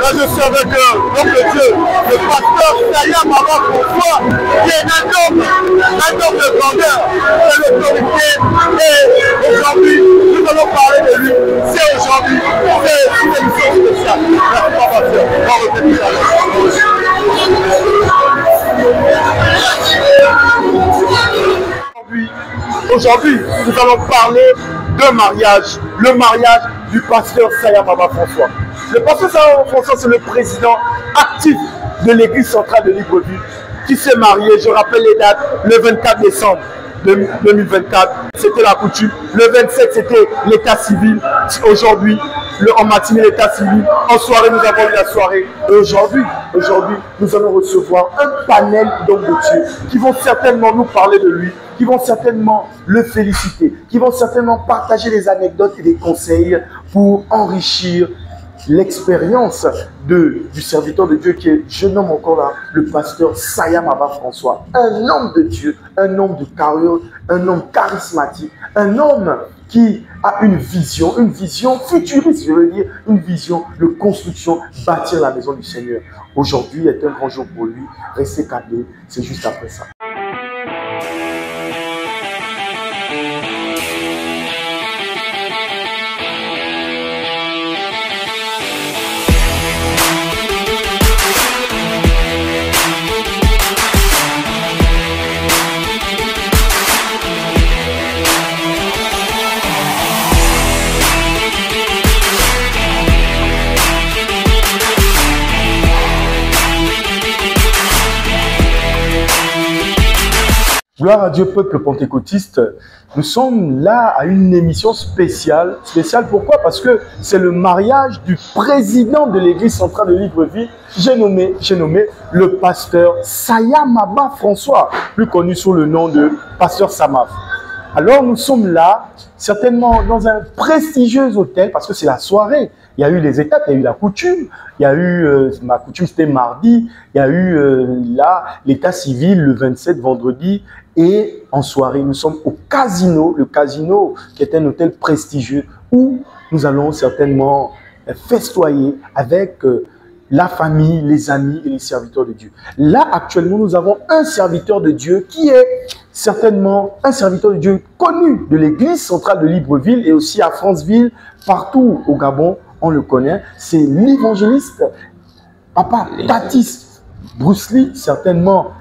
Là, je suis avec l'homme de Dieu, le pasteur Saya Maba François, qui est un homme de grandeur, de l'autorité. Et aujourd'hui, nous allons parler de lui. C'est aujourd'hui, c'est une émission spéciale. Merci, papa, Aujourd'hui, nous allons parler de mariage, le mariage du pasteur Saya Maba François. Le pasteur Saya Maba François, c'est le président actif de l'église centrale de Libreville qui s'est marié, je rappelle les dates, le 24 décembre 2024, c'était la coutume. Le 27, c'était l'état civil. Aujourd'hui, en matinée, l'état civil. En soirée, nous avons eu la soirée. Et aujourd'hui, nous allons recevoir un panel d'hommes de Dieu qui vont certainement nous parler de lui, qui vont certainement le féliciter, qui vont certainement partager des anecdotes et des conseils pour enrichir l'expérience du serviteur de Dieu qui est, je nomme encore là, le pasteur Saya Maba François. Un homme de Dieu, un homme de carrière, un homme charismatique, un homme qui a une vision futuriste, je veux dire, une vision de construction, bâtir la maison du Seigneur. Aujourd'hui est un grand jour pour lui. Restez câblés, c'est juste après ça. Gloire à Dieu, peuple pentecôtiste. Nous sommes là à une émission spéciale. Spéciale pourquoi? Parce que c'est le mariage du président de l'église centrale de Libreville. J'ai nommé le pasteur Saya Maba François, plus connu sous le nom de pasteur Samaf. Alors nous sommes là, certainement dans un prestigieux hôtel, parce que c'est la soirée. Il y a eu les étapes, il y a eu la coutume. Il y a eu, ma coutume c'était mardi. Il y a eu là l'état civil le 27 vendredi. Et en soirée, nous sommes au casino, le casino qui est un hôtel prestigieux où nous allons certainement festoyer avec la famille, les amis et les serviteurs de Dieu. Là, actuellement, nous avons un serviteur de Dieu qui est certainement un serviteur de Dieu connu de l'église centrale de Libreville et aussi à Franceville, partout au Gabon, on le connaît. C'est l'évangéliste Papa Tatis Bruce Lee, certainement.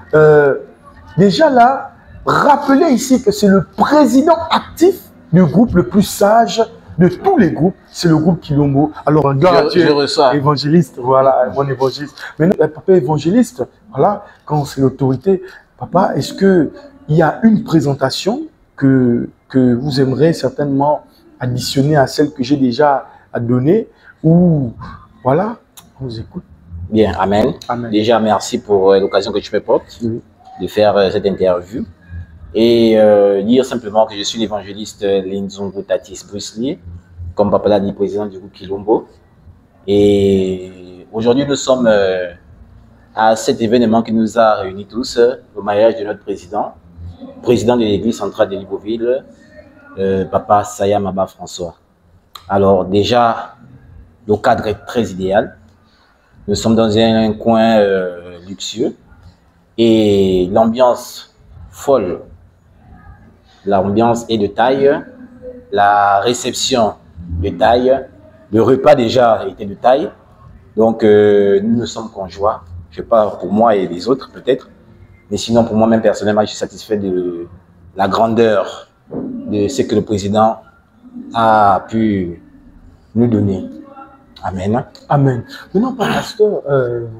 Déjà là, rappelez ici que c'est le président actif du groupe le plus sage de tous les groupes, c'est le groupe Kilombo. Alors, je reçois. Évangéliste, voilà, mon évangéliste. Mais non, papa évangéliste, voilà, quand c'est l'autorité, papa, est-ce qu'il y a une présentation que vous aimeriez certainement additionner à celle que j'ai déjà donnée ou voilà, on vous écoute. Bien, amen. Amen. Déjà, merci pour l'occasion que tu me portes de faire cette interview. Et dire simplement que je suis l'évangéliste Linzongo Tatis Bruce Lee, comme papa l'a dit, président du groupe Kilombo. Et aujourd'hui, nous sommes à cet événement qui nous a réunis tous, au mariage de notre président de l'église centrale de Libreville, papa Saya Maba François. Alors déjà, le cadre est très idéal. Nous sommes dans un coin luxueux et l'ambiance folle. L'ambiance est de taille, la réception de taille, le repas déjà était de taille. Donc nous ne sommes qu'en joie. Je ne sais pas pour moi et les autres peut-être, mais sinon pour moi-même personnellement, je suis satisfait de la grandeur de ce que le président a pu nous donner. Amen. Amen. Maintenant, pasteur,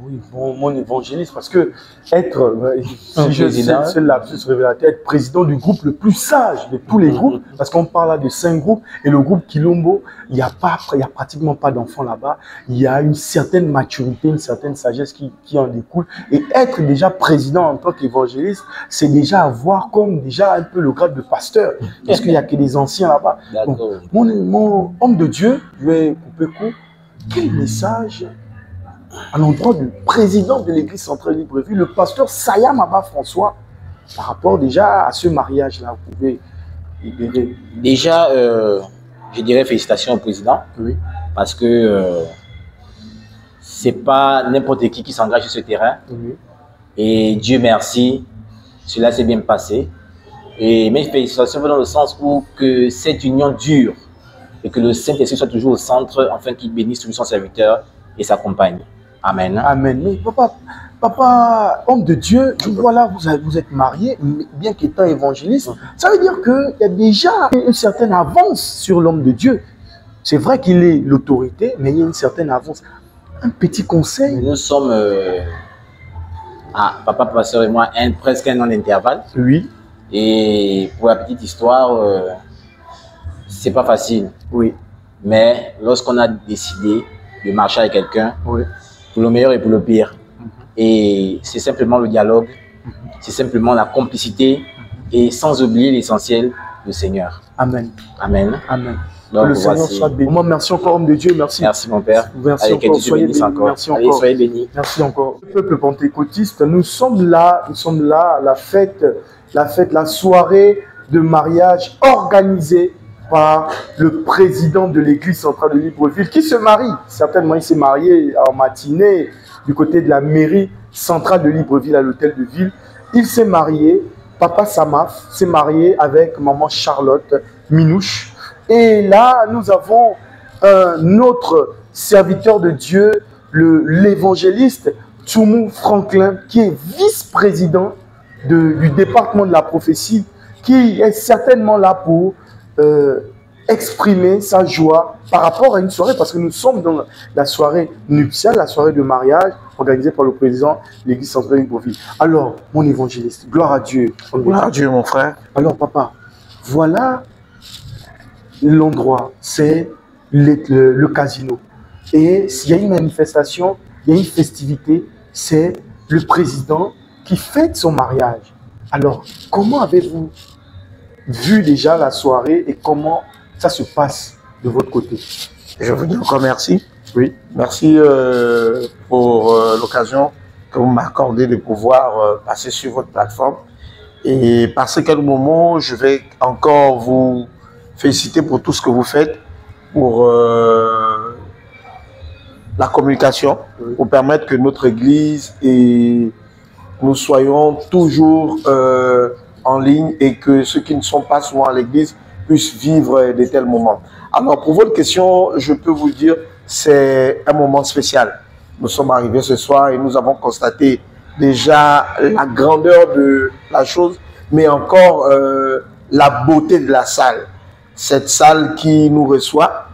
oui, mon évangéliste, parce que être, si je dis c'est le lapsus révélateur, être président du groupe le plus sage de tous les groupes, parce qu'on parle là de 5 groupes, et le groupe Kilombo, il n'y a pratiquement pas d'enfants là-bas, il y a une certaine maturité, une certaine sagesse qui en découle, et être déjà président en tant qu'évangéliste, c'est déjà avoir comme déjà un peu le grade de pasteur, parce qu'il n'y a que des anciens là-bas. Mon homme de Dieu, je vais couper court. Quel message à l'endroit du président de l'église centrale de Libreville, le pasteur Saya Maba François, par rapport déjà à ce mariage-là, vous pouvez libérer. Déjà, je dirais félicitations au président, oui, parce que c'est pas n'importe qui s'engage sur ce terrain. Et Dieu merci, cela s'est bien passé. Et mes félicitations vont dans le sens où que cette union dure et que le Saint-Esprit soit toujours au centre afin qu'il bénisse toujours son serviteur et sa compagne. Amen. Amen. Mais papa, homme de Dieu, je vois là, vous êtes marié, bien qu'étant évangéliste. Ça veut dire qu'il y a déjà une certaine avance sur l'homme de Dieu. C'est vrai qu'il est l'autorité, mais il y a une certaine avance. Un petit conseil. Nous sommes, papa, soeur et moi, presque un an d'intervalle. Oui. Et pour la petite histoire, c'est pas facile. Oui. Mais lorsqu'on a décidé de marcher avec quelqu'un, oui, pour le meilleur et pour le pire, et c'est simplement le dialogue, c'est simplement la complicité, et sans oublier l'essentiel, le Seigneur. Amen. Amen. Amen. Donc, le Seigneur soit béni. Moi, merci encore, homme de Dieu. Merci. Merci, mon Père. Merci allez, encore. Soyez bénis. Merci allez, encore. Soyez bénis. Merci encore. Le peuple pentecôtiste, nous sommes là, la soirée de mariage organisée par le président de l'église centrale de Libreville qui se marie. Certainement, il s'est marié en matinée du côté de la mairie centrale de Libreville à l'hôtel de ville. Il s'est marié, papa Samaf s'est marié avec maman Charlotte Minouche. Et là, nous avons un autre serviteur de Dieu, l'évangéliste Toumou Franklin, qui est vice-président du département de la prophétie, qui est certainement là pour exprimer sa joie par rapport à une soirée, parce que nous sommes dans la soirée nuptiale, la soirée de mariage organisée par le président de l'église centrale de Libreville. Alors, mon évangéliste, gloire à Dieu. Gloire à Dieu, mon frère. Alors, papa, voilà l'endroit, c'est le casino. Et s'il y a une manifestation, il y a une festivité, c'est le président qui fête son mariage. Alors, comment avez-vous vu déjà la soirée et comment ça se passe de votre côté? Je vous dis encore merci. Oui. Merci pour l'occasion que vous m'accordez de pouvoir passer sur votre plateforme. Et par ce quel moment, je vais encore vous féliciter pour tout ce que vous faites pour la communication, pour permettre que notre Église et nous soyons toujours en ligne et que ceux qui ne sont pas souvent à l'Église puissent vivre de tels moments. Alors, pour votre question, je peux vous dire, c'est un moment spécial. Nous sommes arrivés ce soir et nous avons constaté déjà la grandeur de la chose, mais encore la beauté de la salle. Cette salle qui nous reçoit,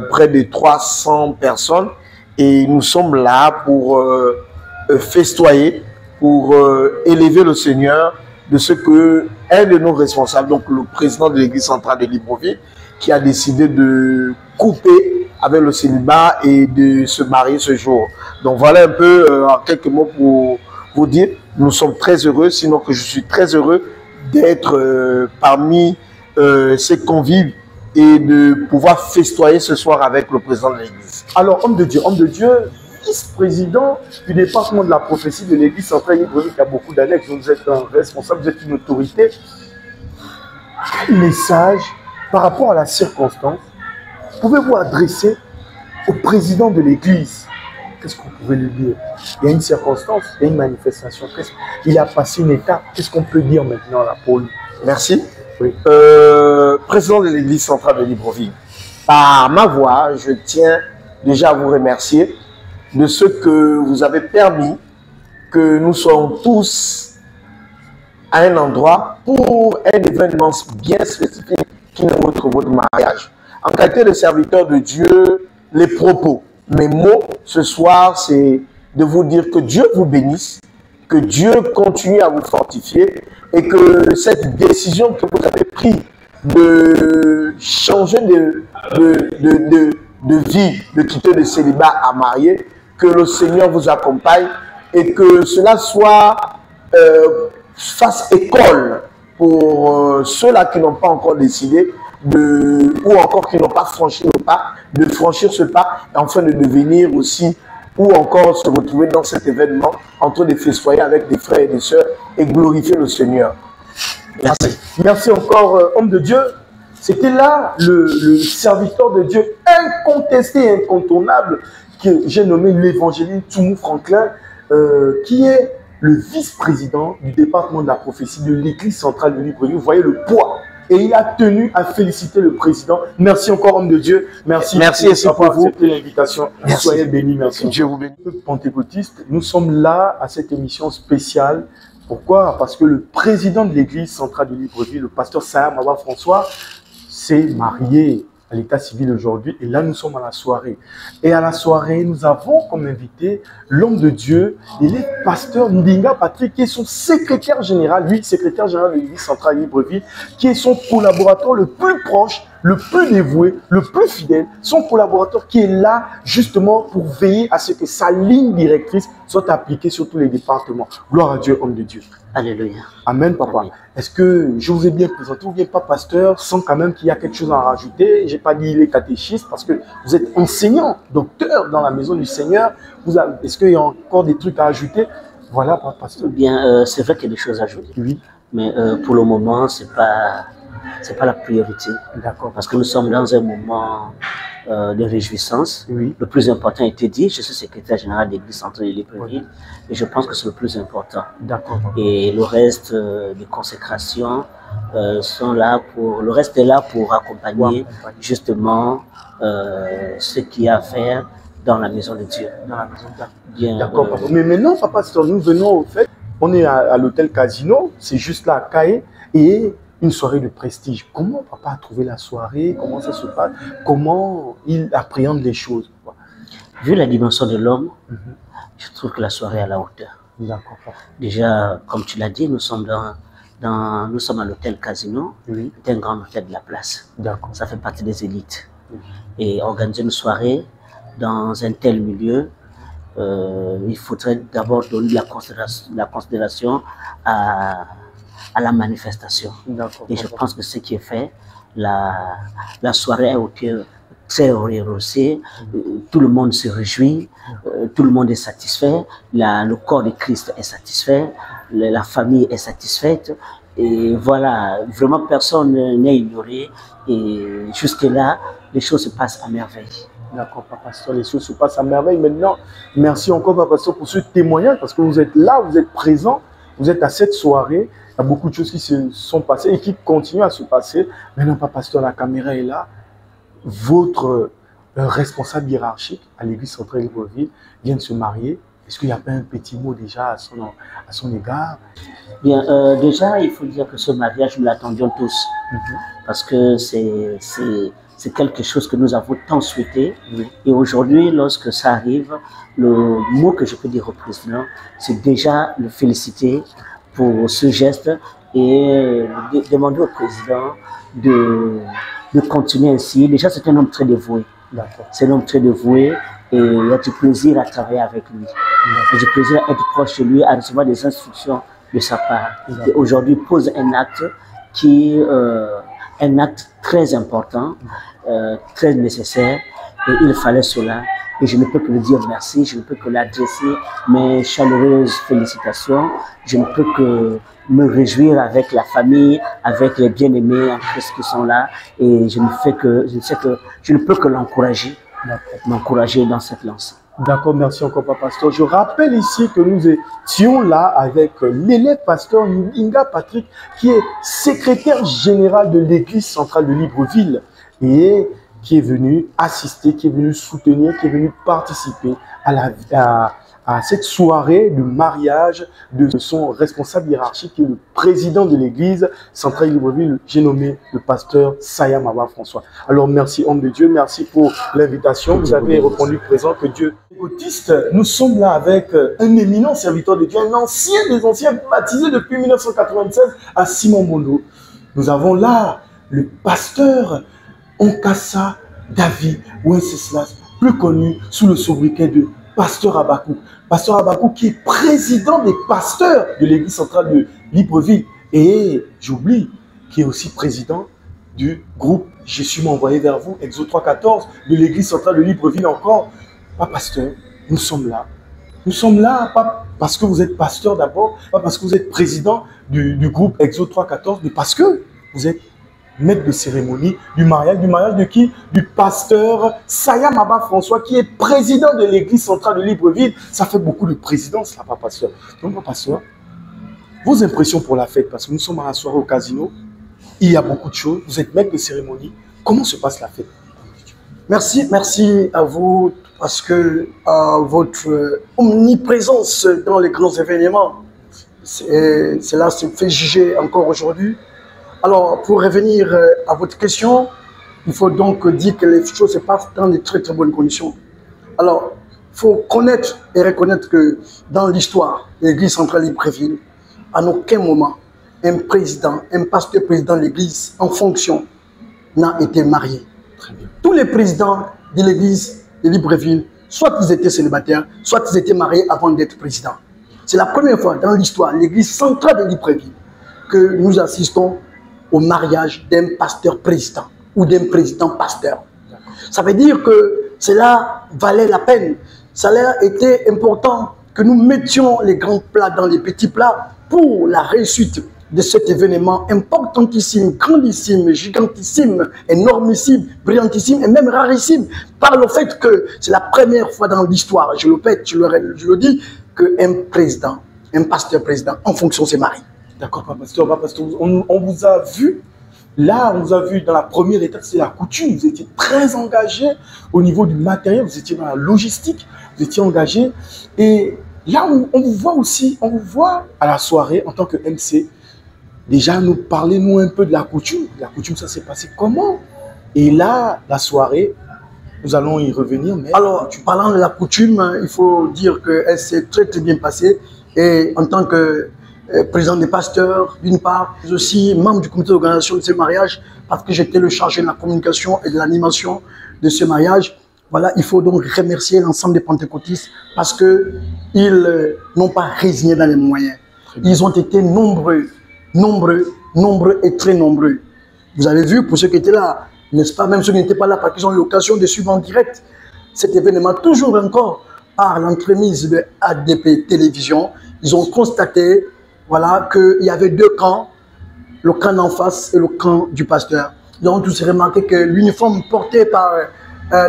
près de 300 personnes, et nous sommes là pour festoyer, pour élever le Seigneur de ce que un de nos responsables, donc le président de l'église centrale de Libreville, qui a décidé de couper avec le célibat et de se marier ce jour. Donc voilà un peu en quelques mots pour vous dire, nous sommes très heureux, sinon que je suis très heureux d'être parmi ces convives et de pouvoir festoyer ce soir avec le président de l'église. Alors, homme de Dieu, vice-président du département de la prophétie de l'église centrale de Libreville, qui a beaucoup d'années, vous êtes un responsable, vous êtes une autorité. Quel message par rapport à la circonstance pouvez-vous adresser au président de l'église? Qu'est-ce que vous pouvez lui dire? Il y a une circonstance, il y a une manifestation. Il a passé une étape. Qu'est-ce qu'on peut dire maintenant là pour lui? Merci. Oui. Président de l'église centrale de Libreville, par ma voix, je tiens déjà à vous remercier de ce que vous avez permis que nous soyons tous à un endroit pour un événement bien spécifique qui est votre mariage. En qualité de serviteur de Dieu, les propos, mes mots ce soir, c'est de vous dire que Dieu vous bénisse, que Dieu continue à vous fortifier et que cette décision que vous avez prise de changer de vie, de quitter le célibat à marier, que le Seigneur vous accompagne et que cela soit fasse école pour ceux-là qui n'ont pas encore décidé ou encore qui n'ont pas franchi le pas, de franchir ce pas et enfin de devenir aussi ou encore se retrouver dans cet événement en train de festoyer avec des frères et des sœurs et glorifier le Seigneur. Merci. Merci encore, homme de Dieu. C'était là le serviteur de Dieu incontesté, incontournable, que j'ai nommé l'évangéliste Toumou Franklin, qui est le vice-président du département de la prophétie de l'Église centrale de Libreville. Vous voyez le poids. Et il a tenu à féliciter le président. Merci encore, homme de Dieu. Merci aussi pour vous. Accepté l'invitation. Soyez bénis. Merci. Dieu vous bénisse. Pentecôtiste, nous sommes là à cette émission spéciale. Pourquoi? Parce que le président de l'Église centrale de Libreville, le pasteur Sayam Awa François, s'est marié à l'état civil aujourd'hui. Et là, nous sommes à la soirée. Et à la soirée, nous avons comme invité l'homme de Dieu, il est pasteur Ndinga Patrick, qui est son secrétaire général, lui, secrétaire général de l'Église centrale de Libreville, qui est son collaborateur le plus proche, le plus dévoué, le plus fidèle, son collaborateur qui est là justement pour veiller à ce que sa ligne directrice soit appliquée sur tous les départements. Gloire à Dieu, homme de Dieu. Alléluia. Amen, papa. Est-ce que je vous ai bien présenté ou bien pas pasteur, sans quand même qu'il y a quelque chose à rajouter? J'ai pas dit il est catéchiste parce que vous êtes enseignant, docteur dans la maison du Seigneur. Est-ce qu'il y a encore des trucs à ajouter? Voilà, pasteur. Bien, c'est vrai qu'il y a des choses à ajouter. Oui. Mais pour le moment, c'est pas la priorité. D'accord. Parce que nous sommes dans un moment de réjouissance. Oui. Le plus important a été dit. Je suis secrétaire général de l'Église centrale de Libreville. Et je pense que c'est le plus important. D'accord. Et le reste des consécrations sont là pour. Le reste est là pour accompagner justement ce qu'il y a à faire dans la maison de Dieu. Dans la maison de Bien. D'accord, papa. Mais maintenant, papa, nous venons au fait, on est à l'hôtel Casino, c'est juste là à Caé, et une soirée de prestige. Comment papa a trouvé la soirée? Comment ça se passe? Comment il appréhende les choses? Vu la dimension de l'homme, je trouve que la soirée est à la hauteur. D'accord, papa. Déjà, comme tu l'as dit, nous sommes nous sommes à l'hôtel Casino, Oui. c'est un grand hôtel de la place. D'accord. Ça fait partie des élites. Et organiser une soirée dans un tel milieu, il faudrait d'abord donner la considération à la manifestation. D'accord. Et je pense que ce qui est fait, la soirée a été très rehaussée, tout le monde se réjouit, tout le monde est satisfait, le corps de Christ est satisfait, la famille est satisfaite, et voilà, vraiment personne n'est ignoré, et jusque-là, les choses se passent à merveille. D'accord, papa pasteur, les choses se passent à merveille. Maintenant, merci encore, papa pasteur, pour ce témoignage, parce que vous êtes là, vous êtes présent, vous êtes à cette soirée. Il y a beaucoup de choses qui se sont passées et qui continuent à se passer. Maintenant, papa pasteur, la caméra est là. Votre responsable hiérarchique à l'église centrale de Libreville vient de se marier. Est-ce qu'il n'y a pas un petit mot déjà à son égard? Bien, déjà, il faut dire que ce mariage, nous l'attendions tous. Parce que c'est quelque chose que nous avons tant souhaité. Et aujourd'hui, lorsque ça arrive, le mot que je peux dire au président, c'est déjà le féliciter pour ce geste et demander au président de continuer ainsi. Déjà, c'est un homme très dévoué. C'est un homme très dévoué et il y a du plaisir à travailler avec lui. Il y a du plaisir à être proche de lui, à recevoir des instructions de sa part. Et aujourd'hui, il pose un acte qui un acte très important, très nécessaire, et il fallait cela. Et je ne peux que lui dire merci, je ne peux que l'adresser mes chaleureuses félicitations, je ne peux que me réjouir avec la famille, avec les bien-aimés en Christ qui sont là, et je ne peux que l'encourager, m'encourager dans cette lancée. D'accord, merci encore, papa pasteur. Je rappelle ici que nous étions là avec l'élève pasteur Ndinga Patrick, qui est secrétaire général de l'église centrale de Libreville et qui est venu assister, qui est venu soutenir, qui est venu participer à cette soirée de mariage de son responsable hiérarchique, qui est le président de l'église centrale de Libreville, j'ai nommé le pasteur Sayam Awa François. Alors merci homme de Dieu, merci pour l'invitation, vous avez répondu présent, que Dieu. Autiste, nous sommes là avec un éminent serviteur de Dieu, un ancien des anciens, baptisé depuis 1996 à Simon Mondo. Nous avons là le pasteur Onkassa David Wenceslas, plus connu sous le sobriquet de Pasteur Abakou. Pasteur Abakou qui est président des pasteurs de l'église centrale de Libreville. Et j'oublie, qui est aussi président du groupe Je suis envoyé vers vous, Exode 3.14, de l'église centrale de Libreville encore. Pas pasteur, nous sommes là. Nous sommes là, pas parce que vous êtes pasteur d'abord, pas parce que vous êtes président du groupe Exode 3.14, mais parce que vous êtes maître de cérémonie du mariage de qui? Du pasteur Sayam Abba François, qui est président de l'église centrale de Libreville. Ça fait beaucoup de présidence là-bas, pasteur. Donc, pasteur, vos impressions pour la fête, parce que nous sommes à la soirée au casino, il y a beaucoup de choses, vous êtes maître de cérémonie. Comment se passe la fête? Merci à vous, parce que votre omniprésence dans les grands événements, cela se fait juger encore aujourd'hui. Alors, pour revenir à votre question, il faut donc dire que les choses se passent dans de très bonnes conditions. Alors, il faut connaître et reconnaître que dans l'histoire de l'église centrale de Libreville, à aucun moment, un président, un pasteur président de l'église en fonction n'a été marié. Tous les présidents de l'église de Libreville, soit ils étaient célibataires, soit ils étaient mariés avant d'être présidents. C'est la première fois dans l'histoire de l'église centrale de Libreville que nous assistons au mariage d'un pasteur président ou d'un président pasteur. Ça veut dire que cela valait la peine. Cela était important que nous mettions les grands plats dans les petits plats pour la réussite de cet événement importantissime, grandissime, gigantissime, énormissime, brillantissime et même rarissime, par le fait que c'est la première fois dans l'histoire, je le répète, je le dis, qu'un président, un pasteur président, en fonction s'est marié. D'accord, pasteur, on vous a vu, là, on vous a vu dans la première étape, c'est la coutume, vous étiez très engagé au niveau du matériel, vous étiez dans la logistique, vous étiez engagé, et là, on vous voit aussi, on vous voit à la soirée en tant que MC. Déjà, parlez-nous un peu de la coutume. La coutume, ça s'est passé comment? Et là, la soirée, nous allons y revenir. Mais alors, parlant de la coutume, il faut dire qu'elle s'est très bien passée. Et en tant que président des pasteurs, d'une part, mais aussi membre du comité d'organisation de ce mariage, parce que j'étais le chargé de la communication et de l'animation de ce mariage. Voilà, il faut donc remercier l'ensemble des pentecôtistes parce qu'ils n'ont pas résigné dans les moyens. Ils ont été nombreux et très nombreux. Vous avez vu, pour ceux qui étaient là, n'est-ce pas, même ceux qui n'étaient pas là, parce qu'ils ont eu l'occasion de suivre en direct cet événement, toujours encore par l'entremise de ADP Télévision, ils ont constaté, voilà, qu'il y avait deux camps, le camp d'en face et le camp du pasteur. Ils ont tous remarqué que l'uniforme porté par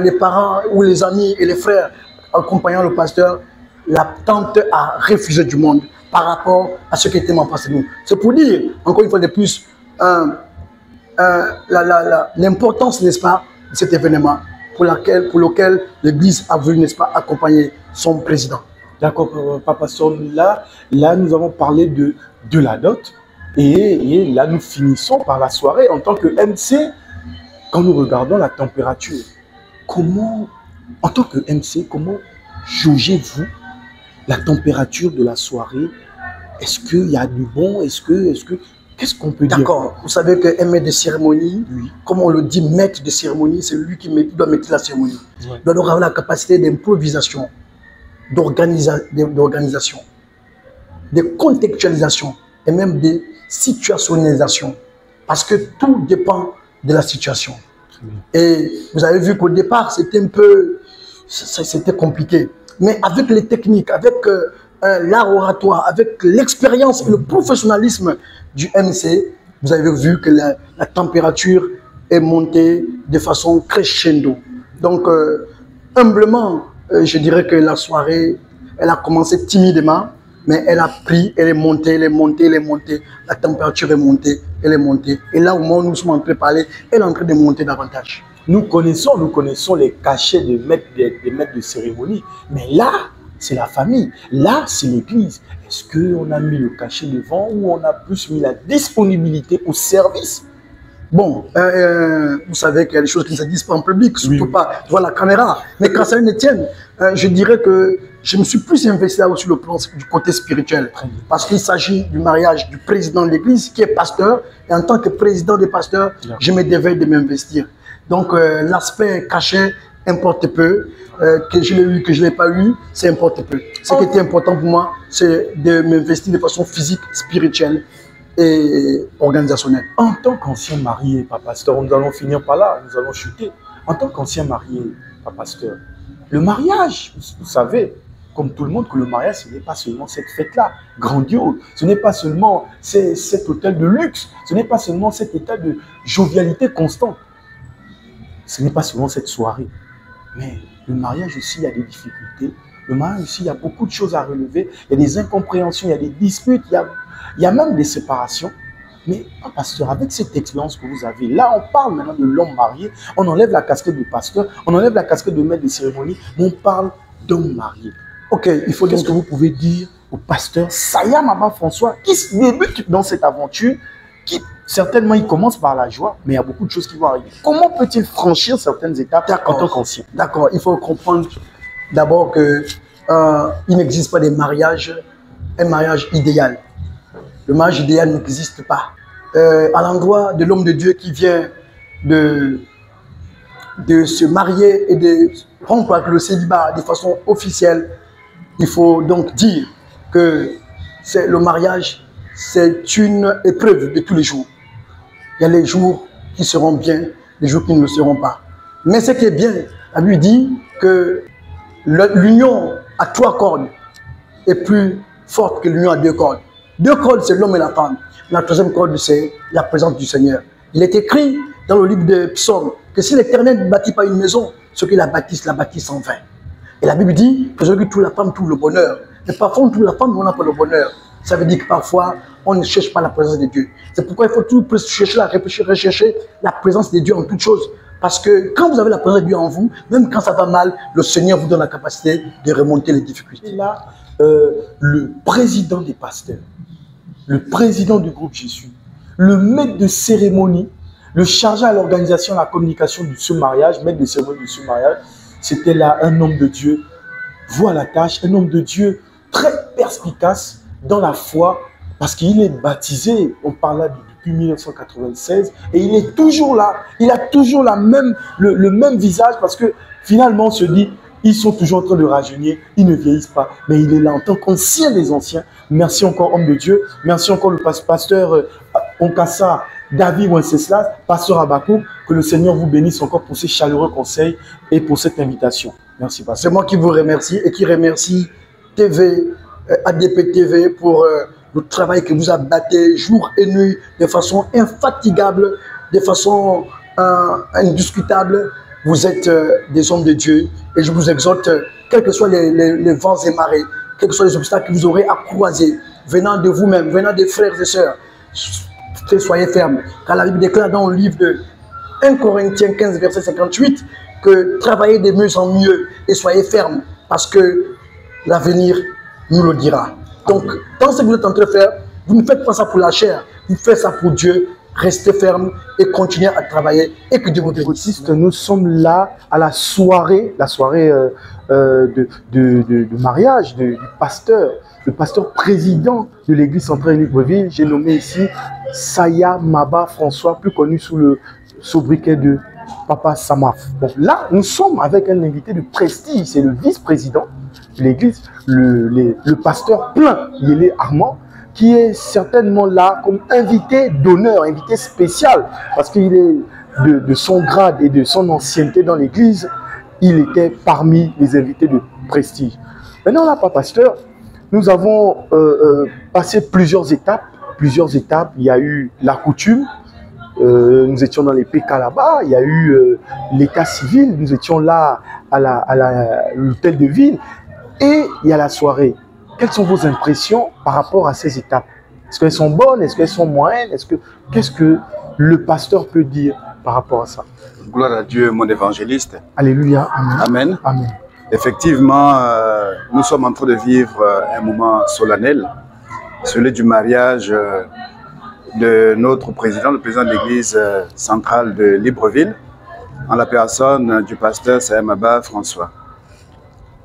les parents ou les amis et les frères accompagnant le pasteur, la tante a refusé du monde par rapport à ce qui était en face de nous. C'est pour dire, encore une fois de plus, l'importance, n'est-ce pas, de cet événement pour lequel l'Église a voulu, n'est-ce pas, accompagner son président. D'accord, Papa Son, là, nous avons parlé de la dot et là, nous finissons par la soirée en tant que MC. Quand nous regardons la température, comment, en tant que MC, comment jaugez-vous la température de la soirée? Est-ce qu'il y a du bon? Qu'est-ce qu'on peut dire? D'accord. Vous savez qu'un maître de cérémonie, oui, comme on le dit, maître de cérémonie, c'est lui qui doit mettre la cérémonie. Ouais. Il doit avoir la capacité d'improvisation, d'organisation, de contextualisation et même de situationnalisation. Parce que tout dépend de la situation. Et vous avez vu qu'au départ, c'était un peu... C'était compliqué. Mais avec les techniques, avec l'art oratoire, avec l'expérience et le professionnalisme du MC, vous avez vu que la température est montée de façon crescendo. Donc, humblement, je dirais que la soirée, elle a commencé timidement, mais elle a pris, elle est montée, elle est montée, elle est montée. La température est montée, elle est montée. Et là, au moment où nous sommes en train de parler, elle est en train de monter davantage. Nous connaissons les cachets des maîtres de cérémonie. Mais là, c'est la famille. Là, c'est l'église. Est-ce qu'on a mis le cachet devant ou on a plus mis la disponibilité au service? Bon, vous savez qu'il y a des choses qui ne se disent pas en public, surtout pas devant la caméra. Mais quand ça ne tienne, je dirais que je me suis plus investi là sur le plan du côté spirituel. Parce qu'il s'agit du mariage du président de l'église qui est pasteur. Et en tant que président des pasteurs, je me devais de m'investir. Donc, l'aspect cachet importe peu. Que je l'ai eu, que je ne l'ai pas eu, ça importe peu. Ce qui était important pour moi, c'est de m'investir de façon physique, spirituelle et organisationnelle. En tant qu'ancien marié, Papa Pasteur, nous allons finir par là, nous allons chuter. En tant qu'ancien marié, Papa Pasteur, le mariage, vous savez, comme tout le monde, que le mariage, ce n'est pas seulement cette fête-là, grandiose. Ce n'est pas seulement cet hôtel de luxe. Ce n'est pas seulement cet état de jovialité constante. Ce n'est pas seulement cette soirée. Mais le mariage aussi, il y a des difficultés. Le mariage aussi, il y a beaucoup de choses à relever. Il y a des incompréhensions, il y a des disputes, il y a même des séparations. Mais, pasteur, avec cette expérience que vous avez, là, on parle maintenant de l'homme marié. On enlève la casquette de pasteur, on enlève la casquette de maître de cérémonie, mais on parle d'homme marié. Ok, il faut dire ce que vous pouvez dire au pasteur Saya Maba François, qui se débute dans cette aventure, qui certainement il commence par la joie, mais il y a beaucoup de choses qui vont arriver. Comment peut-il franchir certaines étapes en tant qu'ancien? D'accord, il faut comprendre d'abord qu'il n'existe pas un mariage idéal. Le mariage idéal n'existe pas. À l'endroit de l'homme de Dieu qui vient de se marier et de rompre avec le célibat de façon officielle, il faut donc dire que le mariage, c'est une épreuve de tous les jours. Il y a les jours qui seront bien, les jours qui ne le seront pas. Mais ce qui est bien, la Bible dit que l'union à 3 cordes est plus forte que l'union à 2 cordes. 2 cordes, c'est l'homme et la femme. La 3e corde, c'est la présence du Seigneur. Il est écrit dans le livre de Psaumes que si l'Éternel ne bâtit pas une maison, ceux qui la bâtissent en vain. Et la Bible dit que celui qui trouve la femme trouve le bonheur. Mais parfois, on trouve la femme, mais on n'a pas le bonheur. Ça veut dire que parfois, on ne cherche pas la présence de Dieu. C'est pourquoi il faut toujours rechercher la présence de Dieu en toutes choses. Parce que quand vous avez la présence de Dieu en vous, même quand ça va mal, le Seigneur vous donne la capacité de remonter les difficultés. Et là, le président des pasteurs, le président du groupe Jésus, le maître de cérémonie, le chargé à l'organisation, à la communication de ce mariage, maître de cérémonie de ce mariage, c'était là un homme de Dieu, voit la tâche, un homme de Dieu très perspicace dans la foi, parce qu'il est baptisé, on parle là depuis 1996, et il est toujours là, il a toujours le même visage, parce que finalement on se dit, ils sont toujours en train de rajeunir, ils ne vieillissent pas, mais il est là en tant qu'ancien des anciens. Merci encore, homme de Dieu. Merci encore, le pasteur Onkassa David Wenceslas, pasteur Abakou. Que le Seigneur vous bénisse encore pour ces chaleureux conseils et pour cette invitation. Merci, pasteur. C'est moi qui vous remercie et qui remercie ADP TV pour le travail que vous abattez jour et nuit de façon infatigable, de façon indiscutable. Vous êtes des hommes de Dieu et je vous exhorte, quels que soient les vents et marées, quels que soient les obstacles que vous aurez à croiser, venant de vous-même, venant des frères et sœurs, soyez fermes. Car la Bible déclare dans le livre de 1 Corinthiens 15, verset 58, que travaillez de mieux en mieux et soyez fermes, parce que l'avenir nous le dira. Donc, dans ce que vous êtes en train de faire, vous ne faites pas ça pour la chair, vous faites ça pour Dieu. Restez ferme et continuez à travailler et que Dieu vous bénisse. Nous sommes là à la soirée de mariage du pasteur, le pasteur président de l'église centrale de Libreville. J'ai nommé ici Saya Maba François, plus connu sous le sobriquet de Papa Samaf. Donc là, nous sommes avec un invité de prestige, c'est le vice-président de l'église, le pasteur plein, Yélé Armand, qui est certainement là comme invité d'honneur, invité spécial, parce qu'il est de son grade et de son ancienneté dans l'église, il était parmi les invités de prestige. Maintenant là, Papa Pasteur, nous avons passé plusieurs étapes. Il y a eu la coutume, nous étions dans les PK là-bas, il y a eu l'état civil, nous étions là à l'hôtel de ville, et il y a la soirée. Quelles sont vos impressions par rapport à ces étapes? Est-ce qu'elles sont bonnes? Est-ce qu'elles sont moyennes? Qu'est-ce que le pasteur peut dire par rapport à ça? Gloire à Dieu, mon évangéliste. Alléluia. Amen. Amen. Amen. Effectivement, nous sommes en train de vivre un moment solennel, celui du mariage de notre président, le président de l'église centrale de Libreville, en la personne du pasteur Saya Maba François.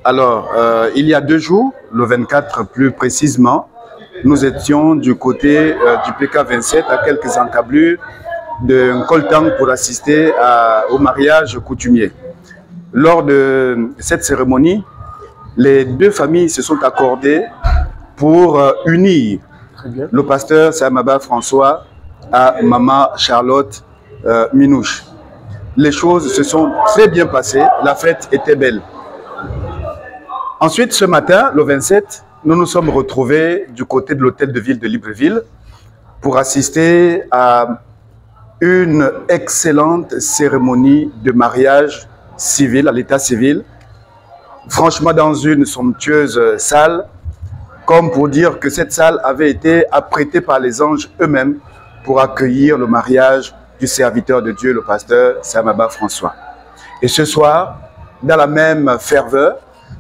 Alors, il y a 2 jours, le 24 plus précisément, nous étions du côté du PK 27 à quelques encablures d'un coltan pour assister au mariage coutumier. Lors de cette cérémonie, les 2 familles se sont accordées pour unir le pasteur Saya Maba François à maman Charlotte Minouche. Les choses se sont très bien passées, la fête était belle. Ensuite, ce matin, le 27, nous nous sommes retrouvés du côté de l'hôtel de ville de Libreville pour assister à une excellente cérémonie de mariage civil, à l'état civil, franchement dans une somptueuse salle, comme pour dire que cette salle avait été apprêtée par les anges eux-mêmes pour accueillir le mariage du serviteur de Dieu, le pasteur Sam Abba François. Et ce soir, dans la même ferveur,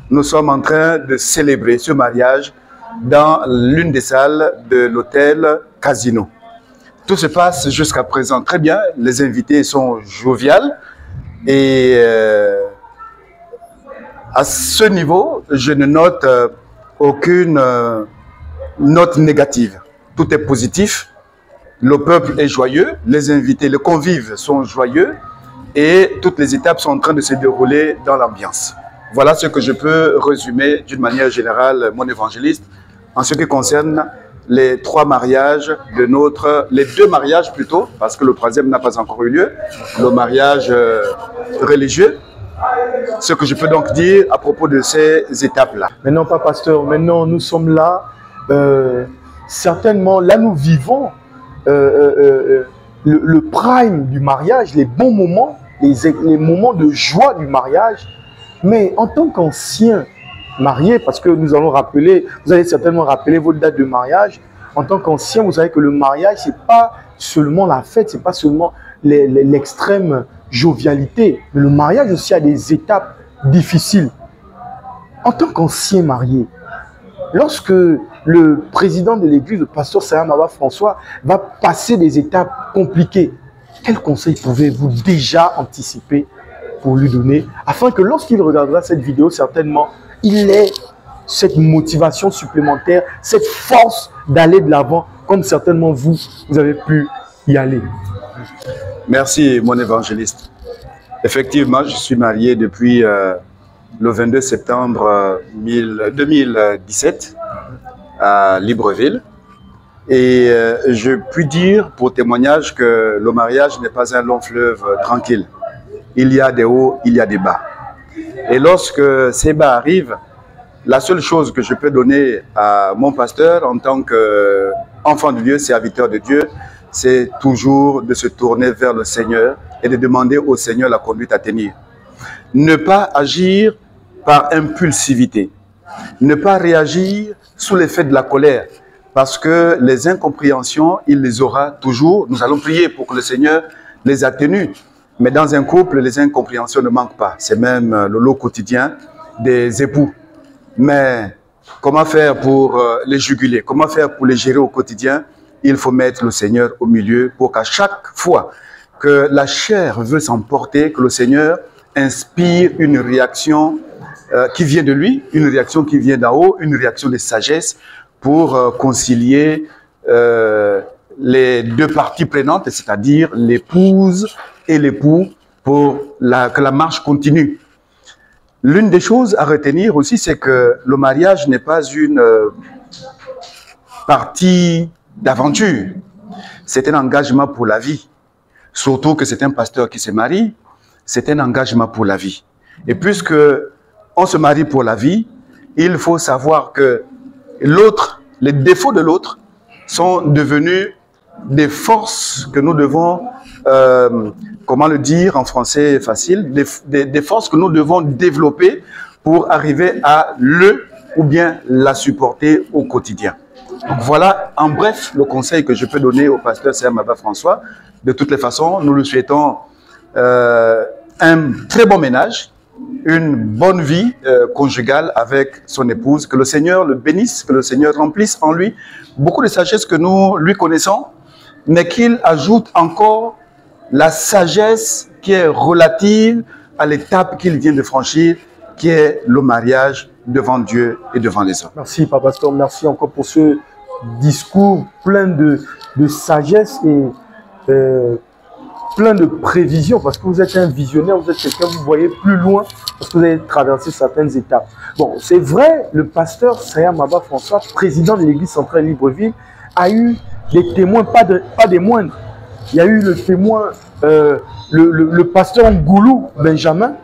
nous sommes en train de célébrer ce mariage dans l'une des salles de l'hôtel Casino. Tout se passe jusqu'à présent très bien, les invités sont joviales et à ce niveau, je ne note aucune note négative. Tout est positif, le peuple est joyeux, les invités, les convives sont joyeux et toutes les étapes sont en train de se dérouler dans l'ambiance. Voilà ce que je peux résumer d'une manière générale, mon évangéliste, en ce qui concerne les trois mariages de les deux mariages plutôt, parce que le troisième n'a pas encore eu lieu, le mariage religieux. Ce que je peux donc dire à propos de ces étapes-là. Maintenant, pas pasteur, maintenant nous sommes là, certainement, là nous vivons le prime du mariage, les bons moments, les moments de joie du mariage. Mais en tant qu'ancien marié, parce que nous allons rappeler, vous allez certainement rappeler votre date de mariage, en tant qu'ancien, vous savez que le mariage, ce n'est pas seulement la fête, ce n'est pas seulement l'extrême jovialité, mais le mariage aussi a des étapes difficiles. En tant qu'ancien marié, lorsque le président de l'église, le pasteur Sam Abba François, va passer des étapes compliquées, quels conseils pouvez-vous déjà anticiper pour lui donner, afin que lorsqu'il regardera cette vidéo, certainement, il ait cette motivation supplémentaire, cette force d'aller de l'avant, comme certainement vous avez pu y aller. Merci, mon évangéliste. Effectivement, je suis marié depuis le 22 septembre 2017 à Libreville. Et je puis dire pour témoignage que le mariage n'est pas un long fleuve tranquille. Il y a des hauts, il y a des bas. Et lorsque ces bas arrivent, la seule chose que je peux donner à mon pasteur en tant qu'enfant de Dieu, serviteur de Dieu, c'est toujours de se tourner vers le Seigneur et de demander au Seigneur la conduite à tenir. Ne pas agir par impulsivité. Ne pas réagir sous l'effet de la colère. Parce que les incompréhensions, il les aura toujours. Nous allons prier pour que le Seigneur les atténue. Mais dans un couple, les incompréhensions ne manquent pas. C'est même le lot quotidien des époux. Mais comment faire pour les juguler? Comment faire pour les gérer au quotidien? Il faut mettre le Seigneur au milieu pour qu'à chaque fois que la chair veut s'emporter, que le Seigneur inspire une réaction qui vient de lui, une réaction qui vient d'en haut, une réaction de sagesse pour concilier les deux parties prenantes, c'est-à-dire l'épouse et l'époux, pour que la marche continue. L'une des choses à retenir aussi, c'est que le mariage n'est pas une partie d'aventure. C'est un engagement pour la vie. Surtout que c'est un pasteur qui se marie, c'est un engagement pour la vie. Et puisque on se marie pour la vie, il faut savoir que l'autre, les défauts de l'autre sont devenus des forces que nous devons, comment le dire en français facile, des forces que nous devons développer pour arriver à le ou bien la supporter au quotidien. Donc voilà en bref le conseil que je peux donner au pasteur Sam Abba François. De toutes les façons, nous lui souhaitons un très bon ménage, une bonne vie conjugale avec son épouse, que le Seigneur le bénisse, que le Seigneur remplisse en lui beaucoup de sagesse que nous lui connaissons, mais qu'il ajoute encore la sagesse qui est relative à l'étape qu'il vient de franchir, qui est le mariage devant Dieu et devant les hommes. Merci, Papa Pasteur, merci encore pour ce discours plein de sagesse et plein de prévisions, parce que vous êtes un visionnaire, vous êtes quelqu'un, vous voyez plus loin, parce que vous avez traversé certaines étapes. Bon, c'est vrai, le pasteur Sam Abba François, président de l'église centrale Libreville, a eu des témoins, pas des moindres. Il y a eu le témoin, le pasteur Ngoulou Benjamin.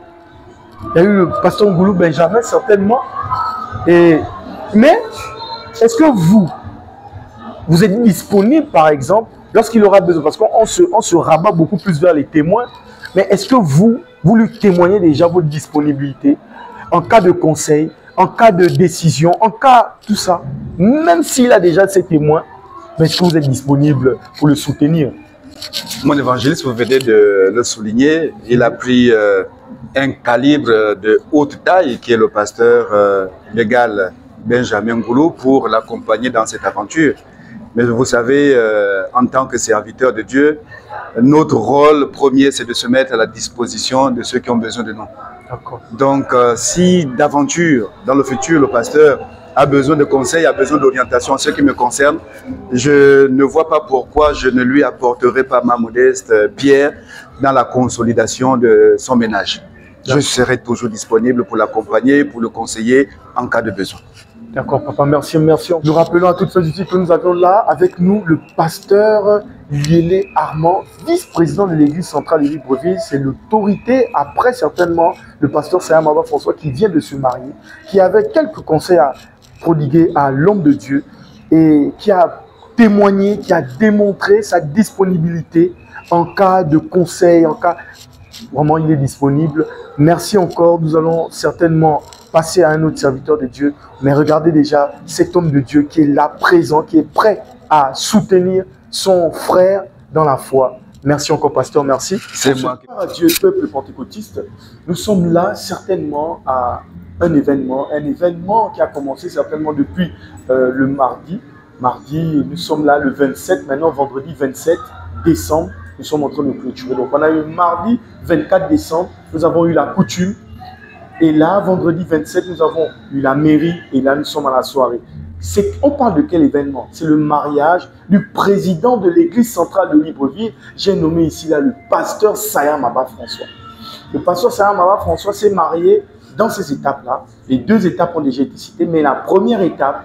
Il y a eu le pasteur Ngoulou Benjamin, certainement, Mais est-ce que vous êtes disponible, par exemple, lorsqu'il aura besoin? Parce qu'on se rabat beaucoup plus vers les témoins. Mais est-ce que vous lui témoignez déjà votre disponibilité en cas de conseil, en cas de décision, en cas tout ça? Même s'il a déjà ses témoins, est-ce que vous êtes disponible pour le soutenir? Mon évangéliste, vous venez de le souligner, il a pris un calibre de haute taille qui est le pasteur légal Benjamin Goulou pour l'accompagner dans cette aventure. Mais vous savez, en tant que serviteur de Dieu, notre rôle premier, c'est de se mettre à la disposition de ceux qui ont besoin de nous. Donc, si d'aventure, dans le futur, le pasteur a besoin de conseils, a besoin d'orientation en ce qui me concerne, je ne vois pas pourquoi je ne lui apporterai pas ma modeste pierre dans la consolidation de son ménage. Je serai toujours disponible pour l'accompagner, pour le conseiller en cas de besoin. D'accord, papa, merci. Nous rappelons à toutes celles ici que nous avons là avec nous le pasteur Liélé Armand, vice-président de l'église centrale de Libreville. C'est l'autorité, après certainement le pasteur Sayam Maba François qui vient de se marier, qui avait quelques conseils à prodiguer à l'homme de Dieu et qui a témoigné, qui a démontré sa disponibilité en cas de conseil, en cas... Vraiment, il est disponible. Merci encore. Nous allons certainement passer à un autre serviteur de Dieu. Mais regardez déjà cet homme de Dieu qui est là, présent, qui est prêt à soutenir son frère dans la foi. Merci encore, pasteur. Merci. C'est moi. Dieu, peuple pentecôtiste, nous sommes là certainement à un événement qui a commencé certainement depuis le mardi. Mardi, nous sommes là le 27, maintenant vendredi 27 décembre. Nous sommes en train de clôturer. Donc, on a eu mardi 24 décembre, nous avons eu la coutume. Et là, vendredi 27, nous avons eu la mairie. Et là, nous sommes à la soirée. On parle de quel événement? C'est le mariage du président de l'église centrale de Libreville. J'ai nommé ici là, le pasteur Sayam Maba François. Le pasteur Sayam Maba François s'est marié dans ces étapes-là. Les deux étapes ont déjà été citées. Mais la première étape,